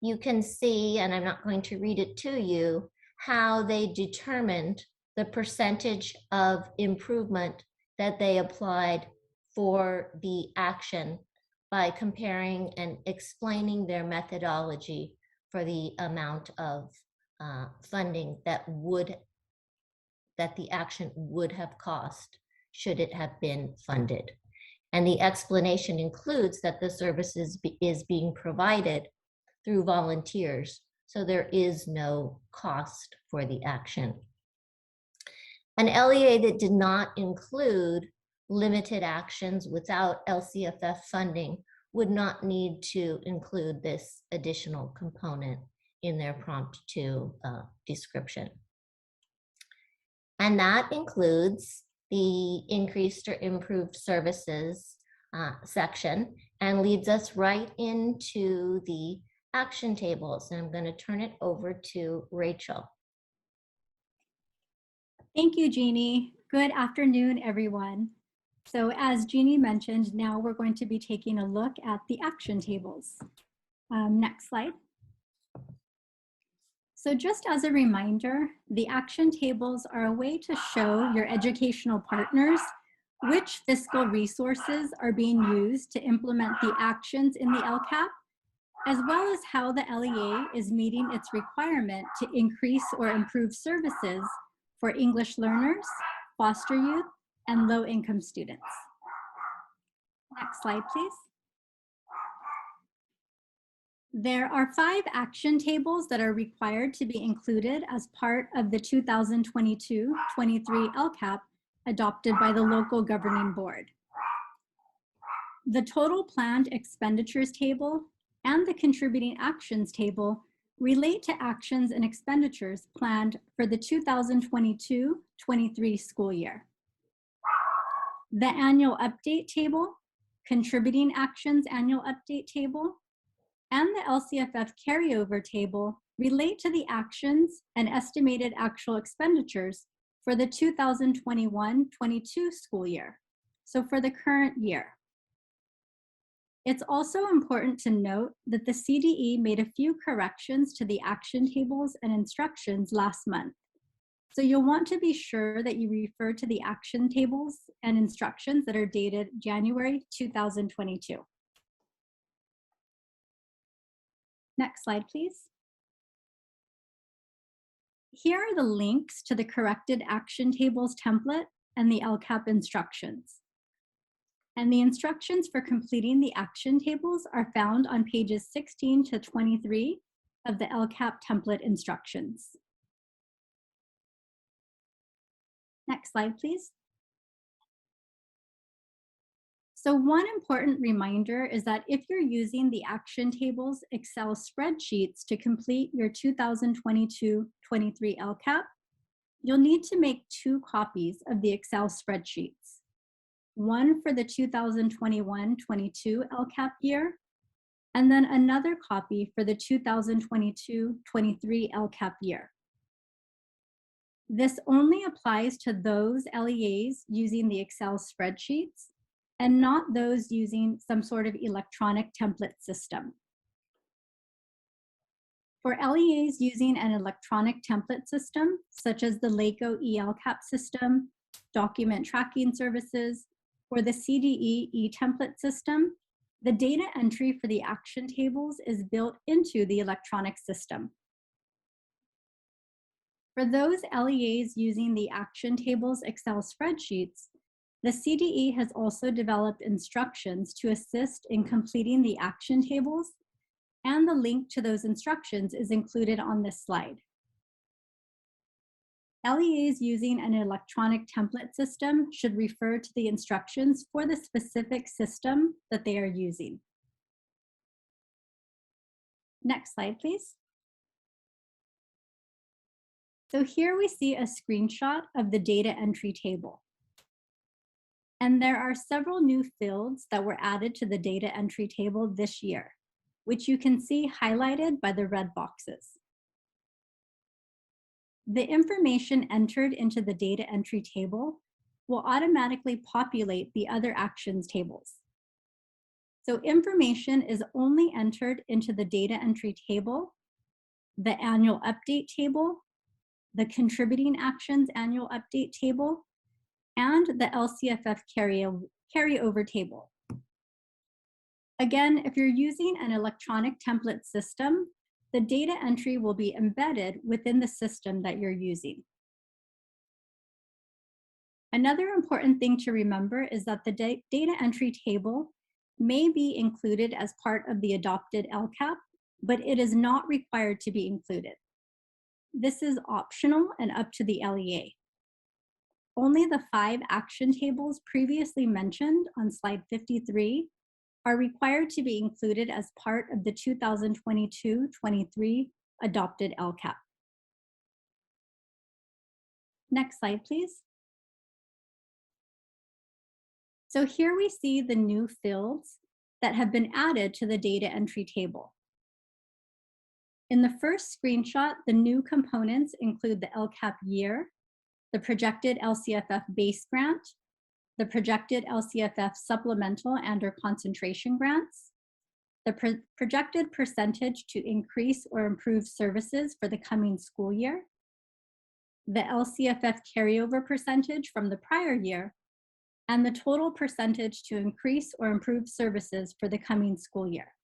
You can see, and I'm not going to read it to you, how they determined the percentage of improvement that they applied for the action by comparing and explaining their methodology for the amount of funding that the action would have cost should it have been funded. And the explanation includes that the service is being provided through volunteers, so there is no cost for the action. An LEA that did not include limited actions without LCFF funding would not need to include this additional component in their prompt to description. And that includes the increased or improved services section and leads us right into the action tables. And I'm going to turn it over to Rachel. Thank you, Jeannie. Good afternoon, everyone. So as Jeannie mentioned, now we're going to be taking a look at the action tables. Next slide. So just as a reminder, the action tables are a way to show your educational partners which fiscal resources are being used to implement the actions in the LCAP, as well as how the LEA is meeting its requirement to increase or improve services for English learners, foster youth, and low-income students. Next slide, please. There are 5 action tables that are required to be included as part of the 2022-23 LCAP adopted by the local governing board. The total planned expenditures table and the contributing actions table relate to actions and expenditures planned for the 2022-23 school year. The annual update table, contributing actions annual update table, and the LCFF carryover table relate to the actions and estimated actual expenditures for the 2021-22 school year, so for the current year. It's also important to note that the CDE made a few corrections to the action tables and instructions last month. So you'll want to be sure that you refer to the action tables and instructions that are dated January 2022. Next slide, please. Here are the links to the corrected action tables template and the LCAP instructions. And the instructions for completing the action tables are found on pages 16 to 23 of the LCAP template instructions. Next slide, please. So one important reminder is that if you're using the action tables Excel spreadsheets to complete your 2022-23 LCAP, you'll need to make 2 copies of the Excel spreadsheets. One for the 2021-22 LCAP year, and then another copy for the 2022-23 LCAP year. This only applies to those LEAs using the Excel spreadsheets and not those using some sort of electronic template system. For LEAs using an electronic template system, such as the LACO eLCAP system, document tracking services, or the CDE e-template system, the data entry for the action tables is built into the electronic system. For those LEAs using the action tables Excel spreadsheets, the CDE has also developed instructions to assist in completing the action tables and the link to those instructions is included on this slide. LEAs using an electronic template system should refer to the instructions for the specific system that they are using. Next slide, please. So here we see a screenshot of the data entry table. And there are several new fields that were added to the data entry table this year, which you can see highlighted by the red boxes. The information entered into the data entry table will automatically populate the other actions tables. So information is only entered into the data entry table, the annual update table, the contributing actions annual update table, and the LCFF carryover table. Again, if you're using an electronic template system, the data entry will be embedded within the system that you're using. Another important thing to remember is that the data entry table may be included as part of the adopted LCAP, but it is not required to be included. This is optional and up to the LEA. Only the 5 action tables previously mentioned on slide 53 are required to be included as part of the 2022-23 adopted LCAP. Next slide, please. So here we see the new fields that have been added to the data entry table. In the first screenshot, the new components include the LCAP year, the projected LCFF base grant, the projected LCFF supplemental and/or concentration grants, the projected percentage to increase or improve services for the coming school year, the LCFF carryover percentage from the prior year, and the total percentage to increase or improve services for the coming school year.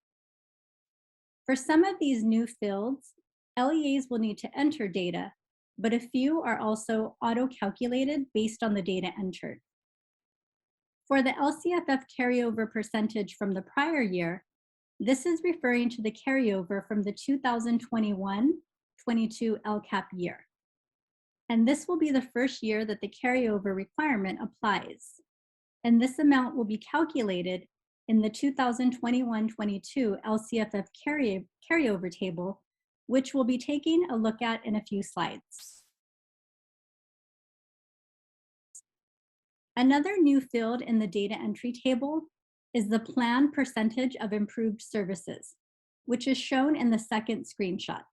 For some of these new fields, LEAs will need to enter data, but a few are also auto-calculated based on the data entered. For the LCFF carryover percentage from the prior year, this is referring to the carryover from the 2021-22 LCAP year. And this will be the first year that the carryover requirement applies. And this amount will be calculated in the 2021-22 LCFF carryover table, which we'll be taking a look at in a few slides. Another new field in the data entry table is the planned percentage of improved services, which is shown in the second screenshot.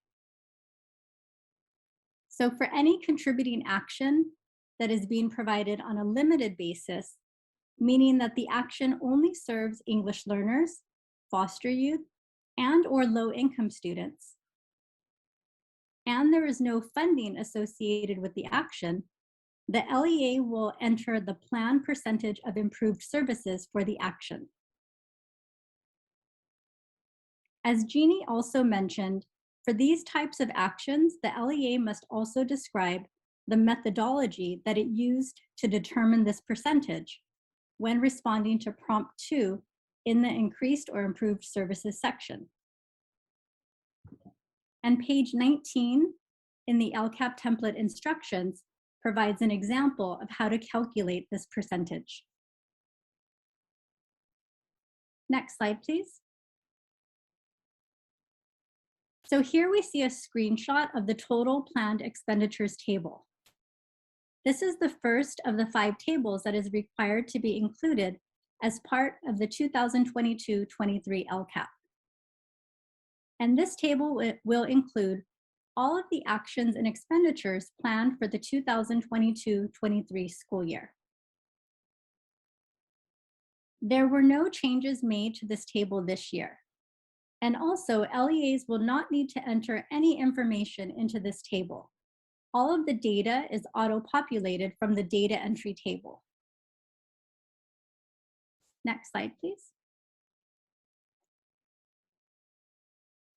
So for any contributing action that is being provided on a limited basis, meaning that the action only serves English learners, foster youth, and/or low-income students, and there is no funding associated with the action, the LEA will enter the planned percentage of improved services for the action. As Jeannie also mentioned, for these types of actions, the LEA must also describe the methodology that it used to determine this percentage when responding to prompt 2 in the increased or improved services section. And page 19 in the LCAP template instructions provides an example of how to calculate this percentage. Next slide, please. So here we see a screenshot of the total planned expenditures table. This is the first of the 5 tables that is required to be included as part of the 2022-23 LCAP. And this table will include all of the actions and expenditures planned for the 2022-23 school year. There were no changes made to this table this year. And also, LEAs will not need to enter any information into this table. All of the data is auto-populated from the data entry table. Next slide, please.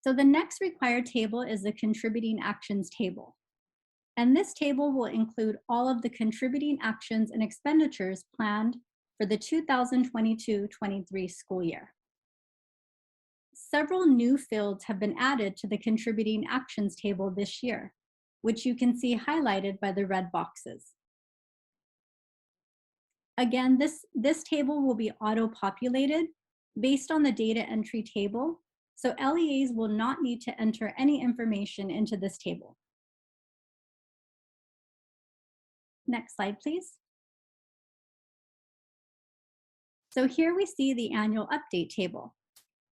So the next required table is the contributing actions table. And this table will include all of the contributing actions and expenditures planned for the 2022-23 school year. several new fields have been added to the contributing actions table this year, which you can see highlighted by the red boxes. Again, this table will be auto-populated based on the data entry table, so LEAs will not need to enter any information into this table. Next slide, please. So here we see the annual update table.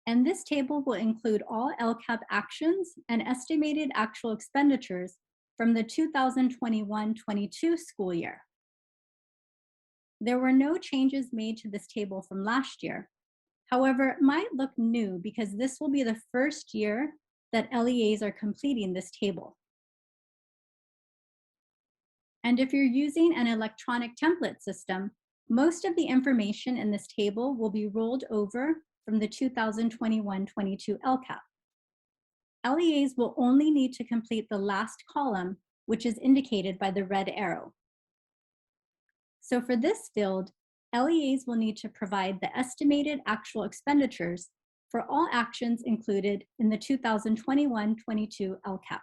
And this table will include all LCAP actions and estimated actual expenditures from the 2021-22 school year. There were no changes made to this table from last year. However, it might look new because this will be the first year that LEAs are completing this table. And if you're using an electronic template system, most of the information in this table will be rolled over from the 2021-22 LCAP. LEAs will only need to complete the last column, which is indicated by the red arrow. So for this field, LEAs will need to provide the estimated actual expenditures for all actions included in the 2021-22 LCAP.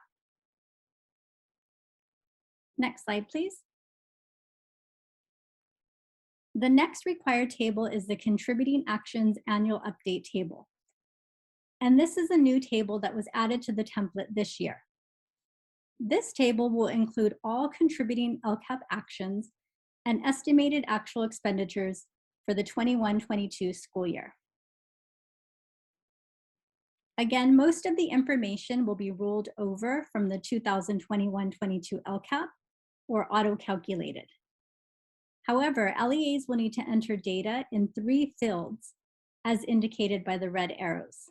Next slide, please. The next required table is the Contributing Actions Annual Update Table. And this is a new table that was added to the template this year. This table will include all contributing LCAP actions and estimated actual expenditures for the 21-22 school year. Again, most of the information will be rolled over from the 2021-22 LCAP or auto-calculated. However, LEAs will need to enter data in 3 fields as indicated by the red arrows.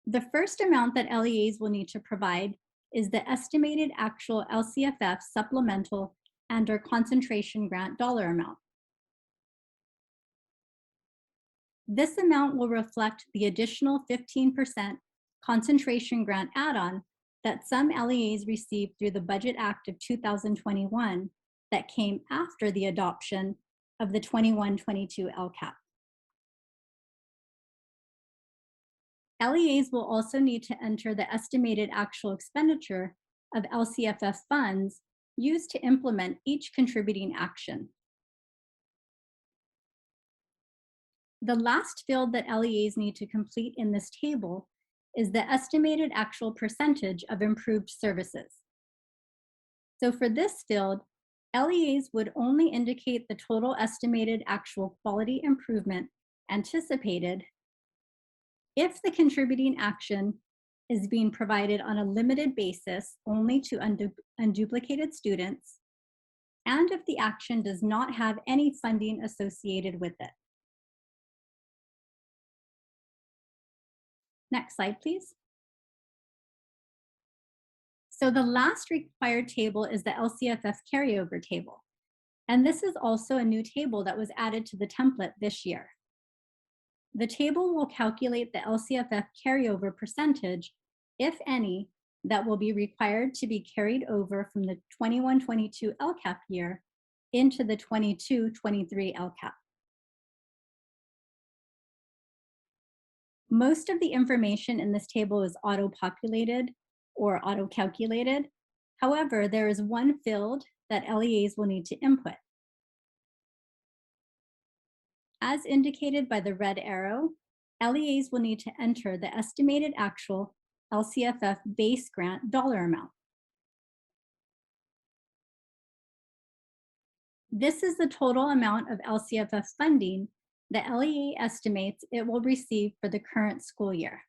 The first amount that LEAs will need to provide is the estimated actual LCFF supplemental and/or concentration grant dollar amount. This amount will reflect the additional 15% concentration grant add-on that some LEAs received through the Budget Act of 2021 that came after the adoption of the 21-22 LCAP. LEAs will also need to enter the estimated actual expenditure of LCFF funds used to implement each contributing action. The last field that LEAs need to complete in this table is the estimated actual percentage of improved services. So for this field, LEAs would only indicate the total estimated actual quality improvement anticipated if the contributing action is being provided on a limited basis only to unduplicated students, and if the action does not have any funding associated with it. Next slide, please. So the last required table is the LCFF carryover table. And this is also a new table that was added to the template this year. The table will calculate the LCFF carryover percentage, if any, that will be required to be carried over from the 21-22 LCAP year into the 22-23 LCAP. Most of the information in this table is auto-populated or auto-calculated. However, there is one field that LEAs will need to input. As indicated by the red arrow, LEAs will need to enter the estimated actual LCFF base grant dollar amount. This is the total amount of LCFF funding the LEA estimates it will receive for the current school year,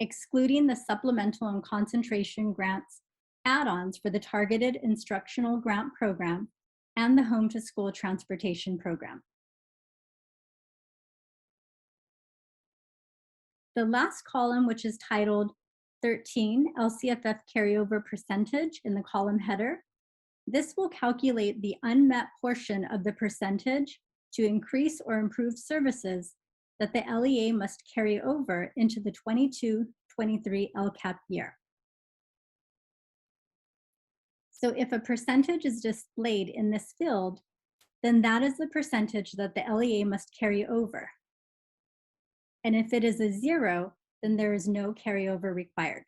excluding the supplemental and concentration grants add-ons for the Targeted Instructional Grant Program and the Home to School Transportation Program. The last column, which is titled 13 LCFF carryover percentage in the column header, this will calculate the unmet portion of the percentage to increase or improve services that the LEA must carry over into the 22-23 LCAP year. So if a percentage is displayed in this field, then that is the percentage that the LEA must carry over. and if it is a 0, then there is no carryover required.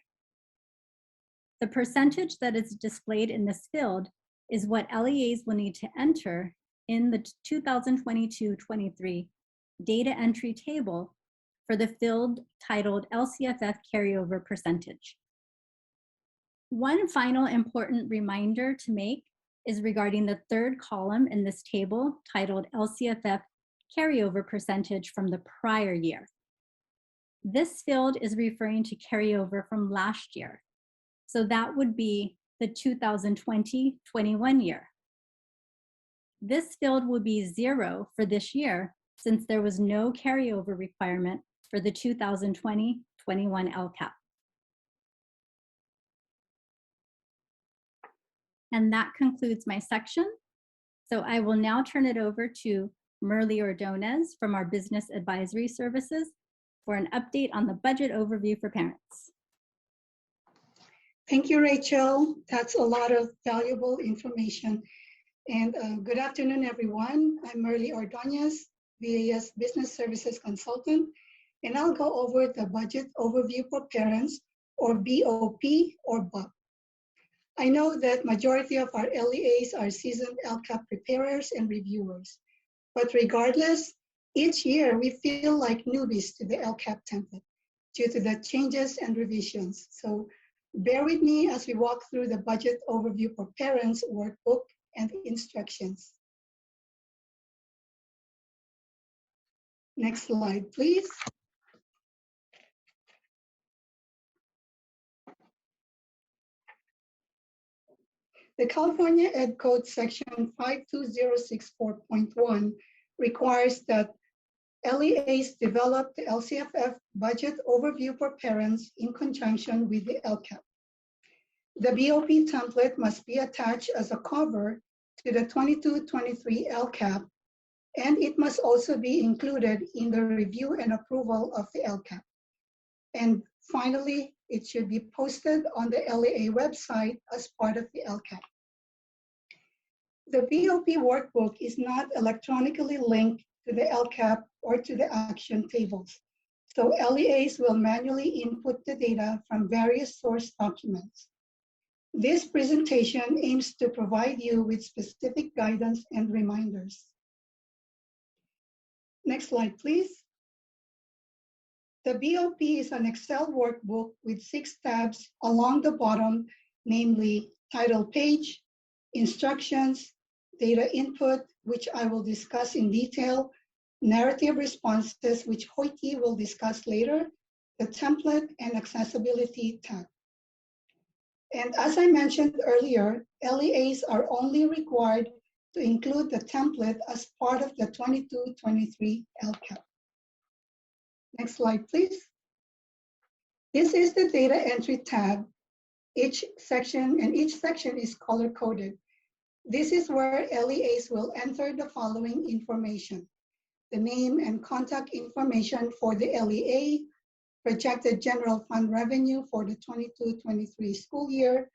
The percentage that is displayed in this field is what LEAs will need to enter in the 2022-23 data entry table for the field titled LCFF carryover percentage. One final important reminder to make is regarding the third column in this table titled LCFF carryover percentage from the prior year. This field is referring to carryover from last year. So that would be the 2020-21 year. This field will be 0 for this year since there was no carryover requirement for the 2020-21 LCAP. And that concludes my section. So I will now turn it over to Merly Ordonez from our Business Advisory Services for an update on the budget overview for parents. Thank you, Rachel. That's a lot of valuable information. And good afternoon, everyone. I'm Merly Ordonez, VAS Business Services Consultant, and I'll go over the budget overview for parents, or BOP or BOP. I know that majority of our LEAs are seasoned LCAP preparers and reviewers, but regardless, each year we feel like newbies to the LCAP template due to the changes and revisions. So bear with me as we walk through the budget overview for parents workbook and instructions. Next slide, please. The California Ed Code section 52064.1 requires that LEAs develop the LCFF budget overview for parents in conjunction with the LCAP. The BOP template must be attached as a cover to the 22-23 LCAP, and it must also be included in the review and approval of the LCAP. And finally, it should be posted on the LEA website as part of the LCAP. The BOP workbook is not electronically linked to the LCAP or to the action tables. So LEAs will manually input the data from various source documents. This presentation aims to provide you with specific guidance and reminders. Next slide, please. The BOP is an Excel workbook with 6 tabs along the bottom, namely title page, instructions, data input, which I will discuss in detail, narrative responses, which Hoiti will discuss later, the template, and accessibility tab. And as I mentioned earlier, LEAs are only required to include the template as part of the 22-23 LCAP. Next slide, please. This is the data entry tab. Each section is color-coded. This is where LEAs will enter the following information: the name and contact information for the LEA, projected general fund revenue for the 22-23 school year,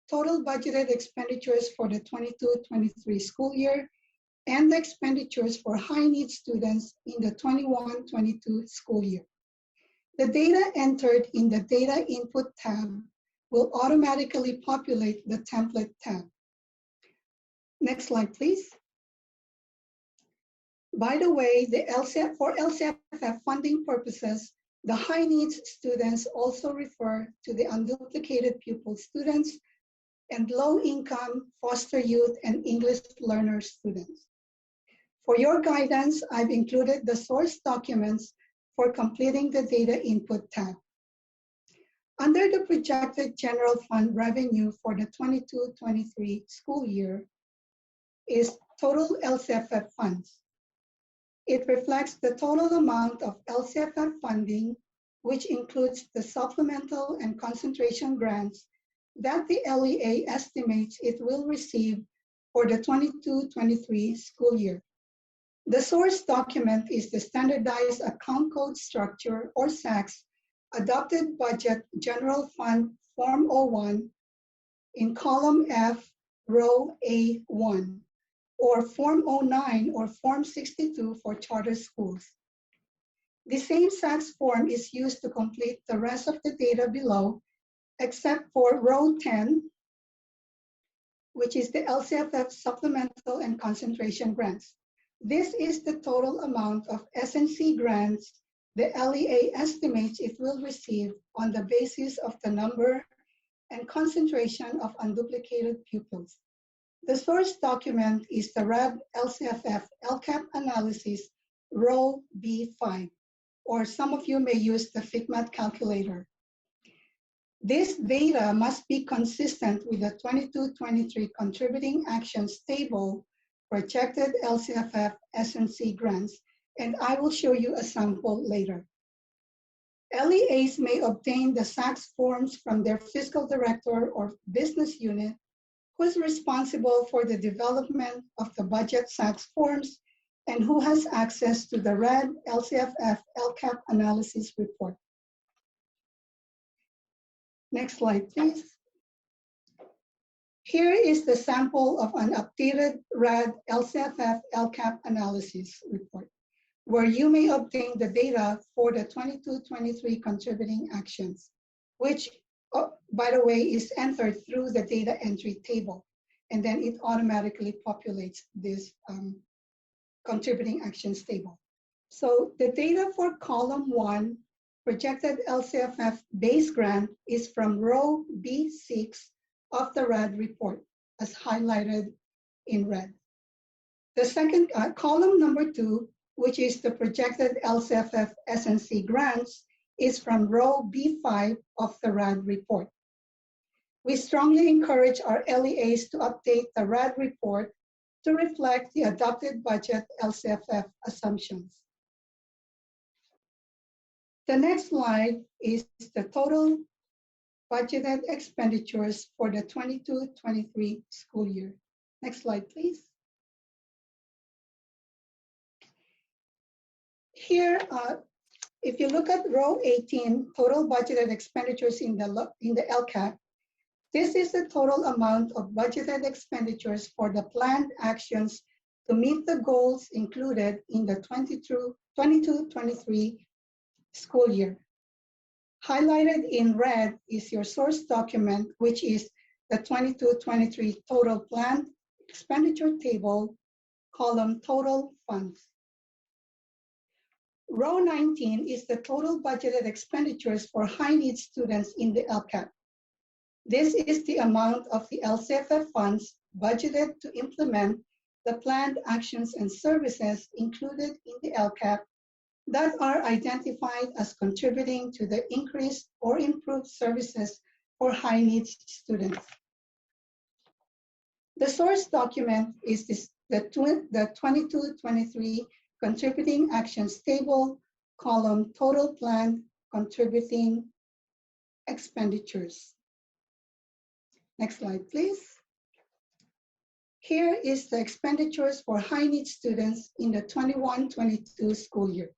total budgeted expenditures for the 22-23 school year, and the expenditures for high-need students in the 21-22 school year. The data entered in the Data Input tab will automatically populate the Template tab. Next slide, please. By the way, for LCFF funding purposes, the high-needs students also refer to the unduplicated pupil students and low-income foster youth and English learner students. For your guidance, I've included the source documents for completing the Data Input tab. Under the projected general fund revenue for the 22-23 school year is total LCFF funds. It reflects the total amount of LCFF funding, which includes the supplemental and concentration grants that the LEA estimates it will receive for the 22-23 school year. The source document is the Standardized Account Code Structure, or SACS, Adopted Budget General Fund Form 01 in column F, row A1, or Form 09 or Form 62 for charter schools. The same SACS form is used to complete the rest of the data below, except for row 10, which is the LCFF supplemental and concentration grants. This is the total amount of SNC grants the LEA estimates it will receive on the basis of the number and concentration of unduplicated pupils. The source document is the RAD LCFF LCAP analysis row B5, or some of you may use the FICMAT calculator. This data must be consistent with the 22-23 contributing actions table projected LCFF SNC grants, and I will show you a sample later. LEAs may obtain the SACS forms from their fiscal director or business unit who is responsible for the development of the budget SACS forms and who has access to the RAD LCFF LCAP analysis report. Next slide, please. Here is the sample of an updated RAD LCFF LCAP analysis report, where you may obtain the data for the 22-23 contributing actions, which, by the way, is entered through the data entry table, and then it automatically populates this contributing actions table. So the data for column 1, projected LCFF base grant, is from row B6 of the RAD report, as highlighted in red. The second column number 2, which is the projected LCFF SNC grants, is from row B5 of the RAD report. We strongly encourage our LEAs to update the RAD report to reflect the adopted budget LCFF assumptions. The next slide is the total budgeted expenditures for the 22-23 school year. Next slide, please. Here, if you look at row 18, total budgeted expenditures in the LCAP, this is the total amount of budgeted expenditures for the planned actions to meet the goals included in the 22-23 school year. Highlighted in red is your source document, which is the 22-23 total planned expenditure table, column total funds. Row 19 is the total budgeted expenditures for high needs students in the LCAP. This is the amount of the LCFF funds budgeted to implement the planned actions and services included in the LCAP that are identified as contributing to the increased or improved services for high needs students. The source document is the 22-23 contributing actions table, column total planned contributing expenditures. Next slide, please. Here is the expenditures for high needs students in the 21-22 school year.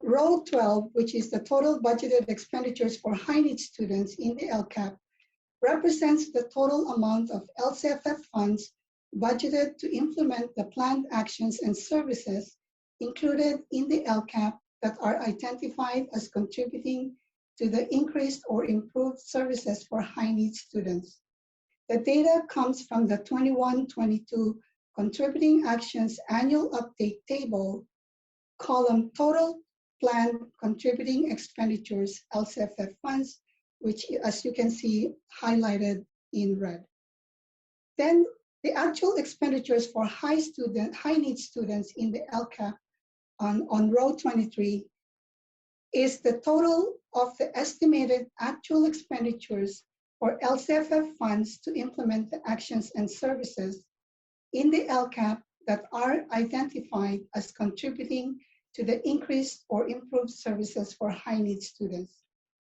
Row 12, which is the total budgeted expenditures for high needs students in the LCAP, represents the total amount of LCFF funds budgeted to implement the planned actions and services included in the LCAP that are identified as contributing to the increased or improved services for high needs students. The data comes from the 21-22 contributing actions annual update table, column total planned contributing expenditures LCFF funds, which, as you can see, highlighted in red. Then the actual expenditures for high need students in the LCAP on row 23 is the total of the estimated actual expenditures for LCFF funds to implement the actions and services in the LCAP that are identified as contributing to the increased or improved services for high need students.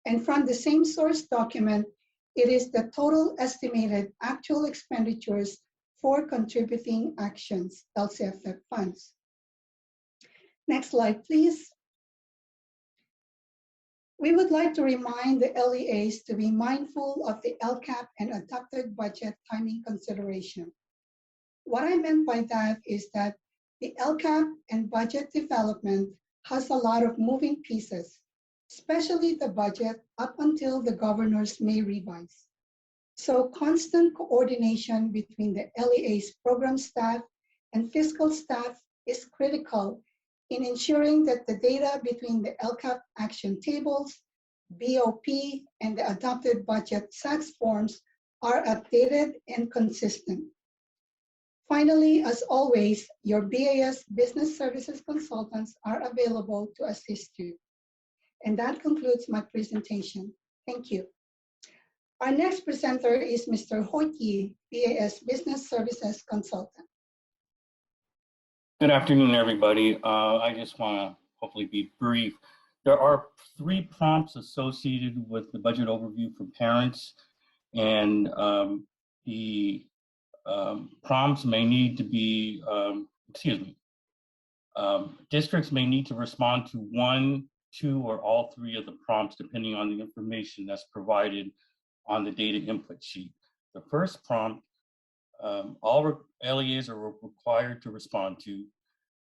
And from the same source document, it is the total estimated actual expenditures for contributing actions, LCFF funds. Next slide, please. We would like to remind the LEAs to be mindful of the LCAP and adopted budget timing consideration. What I meant by that is that the LCAP and budget development has a lot of moving pieces, especially the budget up until the governors may revise. So constant coordination between the LEA's program staff and fiscal staff is critical in ensuring that the data between the LCAP action tables, BOP, and the adopted budget SACS forms are updated and consistent. Finally, as always, your BAS Business Services consultants are available to assist you. And that concludes my presentation. Thank you. Our next presenter is Mr. Hoyt, BAS Business Services Consultant. Good afternoon, everybody. I just want to hopefully be brief. There are 3 prompts associated with the budget overview for parents, and the prompts may need to be, districts may need to respond to 1, 2, or all 3 of the prompts depending on the information that's provided on the data input sheet. The first prompt, all LEAs are required to respond to.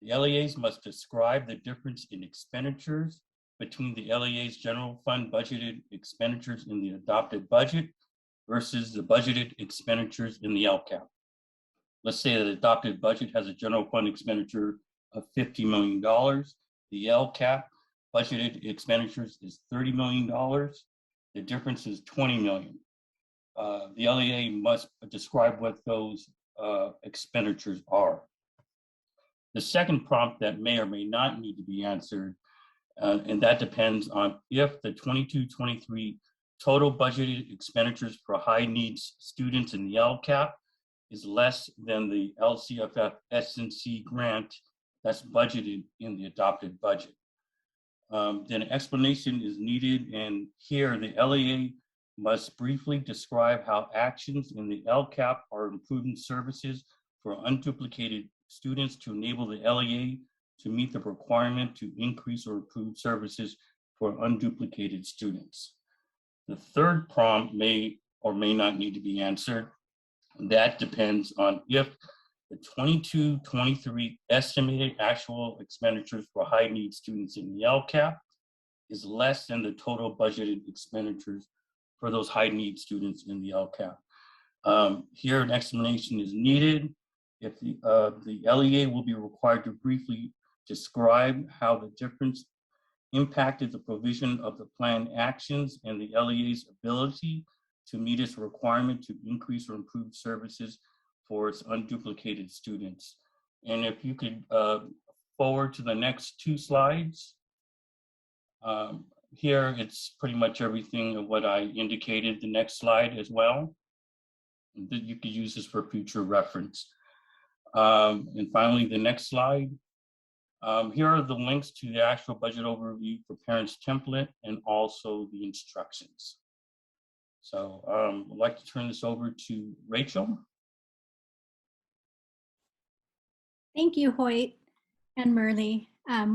The LEAs must describe the difference in expenditures between the LEA's general fund budgeted expenditures in the adopted budget versus the budgeted expenditures in the LCAP. Let's say that the adopted budget has a general fund expenditure of $50 million. The LCAP budgeted expenditures is $30 million. The difference is $20 million. The LEA must describe what those expenditures are. The second prompt that may or may not need to be answered, and that depends on if the 22-23 total budgeted expenditures for high needs students in the LCAP is less than the LCFF S&C grant that's budgeted in the adopted budget. Then an explanation is needed, and here the LEA must briefly describe how actions in the LCAP are improving services for unduplicated students to enable the LEA to meet the requirement to increase or improve services for unduplicated students. The third prompt may or may not need to be answered. That depends on if the 22-23 estimated actual expenditures for high need students in the LCAP is less than the total budgeted expenditures for those high need students in the LCAP. Here an explanation is needed. If the LEA will be required to briefly describe how the difference impacted the provision of the planned actions and the LEA's ability to meet its requirement to increase or improve services for its unduplicated students. And if you could forward to the next 2 slides. Here it's pretty much everything of what I indicated. The next slide as well. You could use this for future reference. And finally, the next slide. Here are the links to the actual budget overview for parents template and also the instructions. So I'd like to turn this over to Rachel. Thank you, Hoyt and Murley.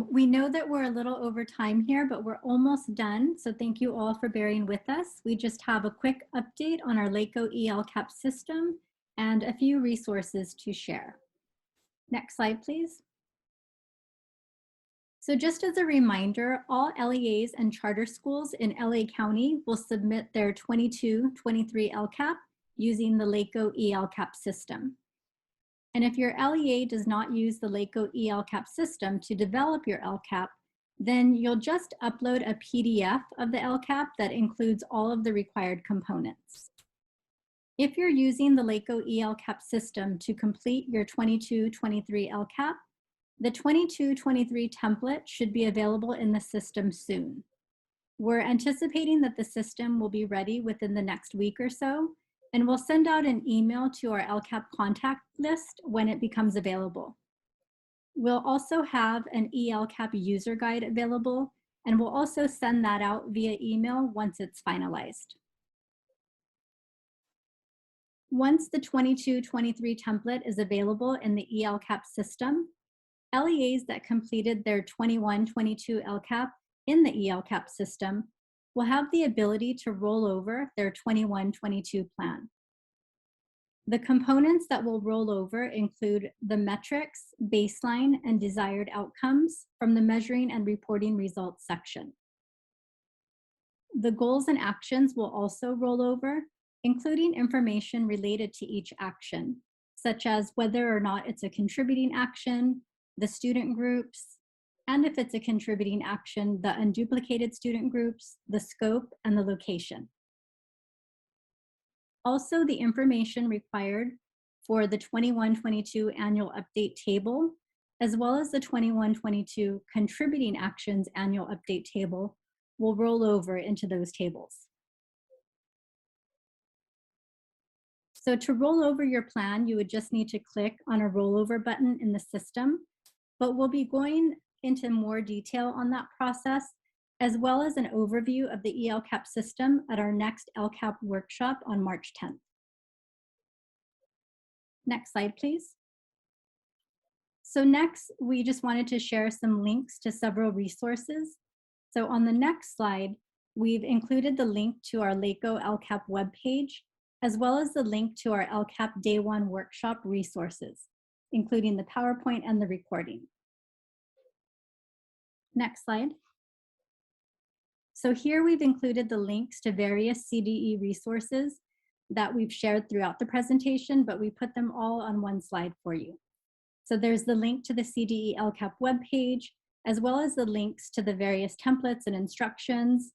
We know that we're a little over time here, but we're almost done. So thank you all for bearing with us. We just have a quick update on our LACO ELCAP system and a few resources to share. Next slide, please. So just as a reminder, all LEAs and charter schools in LA County will submit their 22-23 LCAP using the LACO ELCAP system. And if your LEA does not use the LACO ELCAP system to develop your LCAP, then you'll just upload a PDF of the LCAP that includes all of the required components. If you're using the LACO ELCAP system to complete your 22-23 LCAP, the 22-23 template should be available in the system soon. We're anticipating that the system will be ready within the next week or so, and we'll send out an email to our LCAP contact list when it becomes available. We'll also have an ELCAP user guide available, and we'll also send that out via email once it's finalized. Once the 22-23 template is available in the ELCAP system, LEAs that completed their 21-22 LCAP in the ELCAP system will have the ability to roll over their 21-22 plan. The components that will roll over include the metrics, baseline, and desired outcomes from the measuring and reporting results section. The goals and actions will also roll over, including information related to each action, such as whether or not it's a contributing action, the student groups, and if it's a contributing action, the unduplicated student groups, the scope, and the location. Also, the information required for the 21-22 annual update table, as well as the 21-22 contributing actions annual update table, will roll over into those tables. So to roll over your plan, you would just need to click on a rollover button in the system, but we'll be going into more detail on that process, as well as an overview of the ELCAP system at our next LCAP workshop on March 10th. Next slide, please. So next, we just wanted to share some links to several resources. So on the next slide, we've included the link to our LACO LCAP webpage, as well as the link to our LCAP Day 1 workshop resources, including the PowerPoint and the recording. Next slide. So here we've included the links to various CDE resources that we've shared throughout the presentation, but we put them all on one slide for you. So there's the link to the CDE LCAP webpage, as well as the links to the various templates and instructions,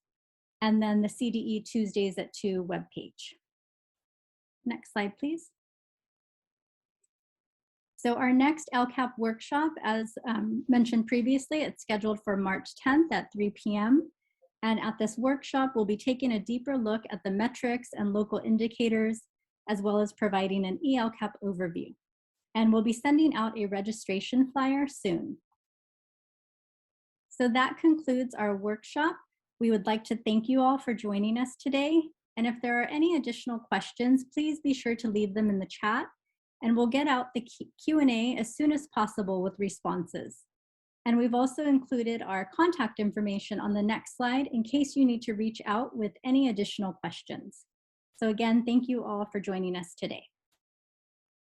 and then the CDE Tuesdays at 2 webpage. Next slide, please. So our next LCAP workshop, as mentioned previously, it's scheduled for March 10th at 3 p.m. And at this workshop, we'll be taking a deeper look at the metrics and local indicators, as well as providing an ELCAP overview. And we'll be sending out a registration flyer soon. So that concludes our workshop. We would like to thank you all for joining us today. And if there are any additional questions, please be sure to leave them in the chat, and we'll get out the Q&A as soon as possible with responses. And we've also included our contact information on the next slide in case you need to reach out with any additional questions. So again, thank you all for joining us today.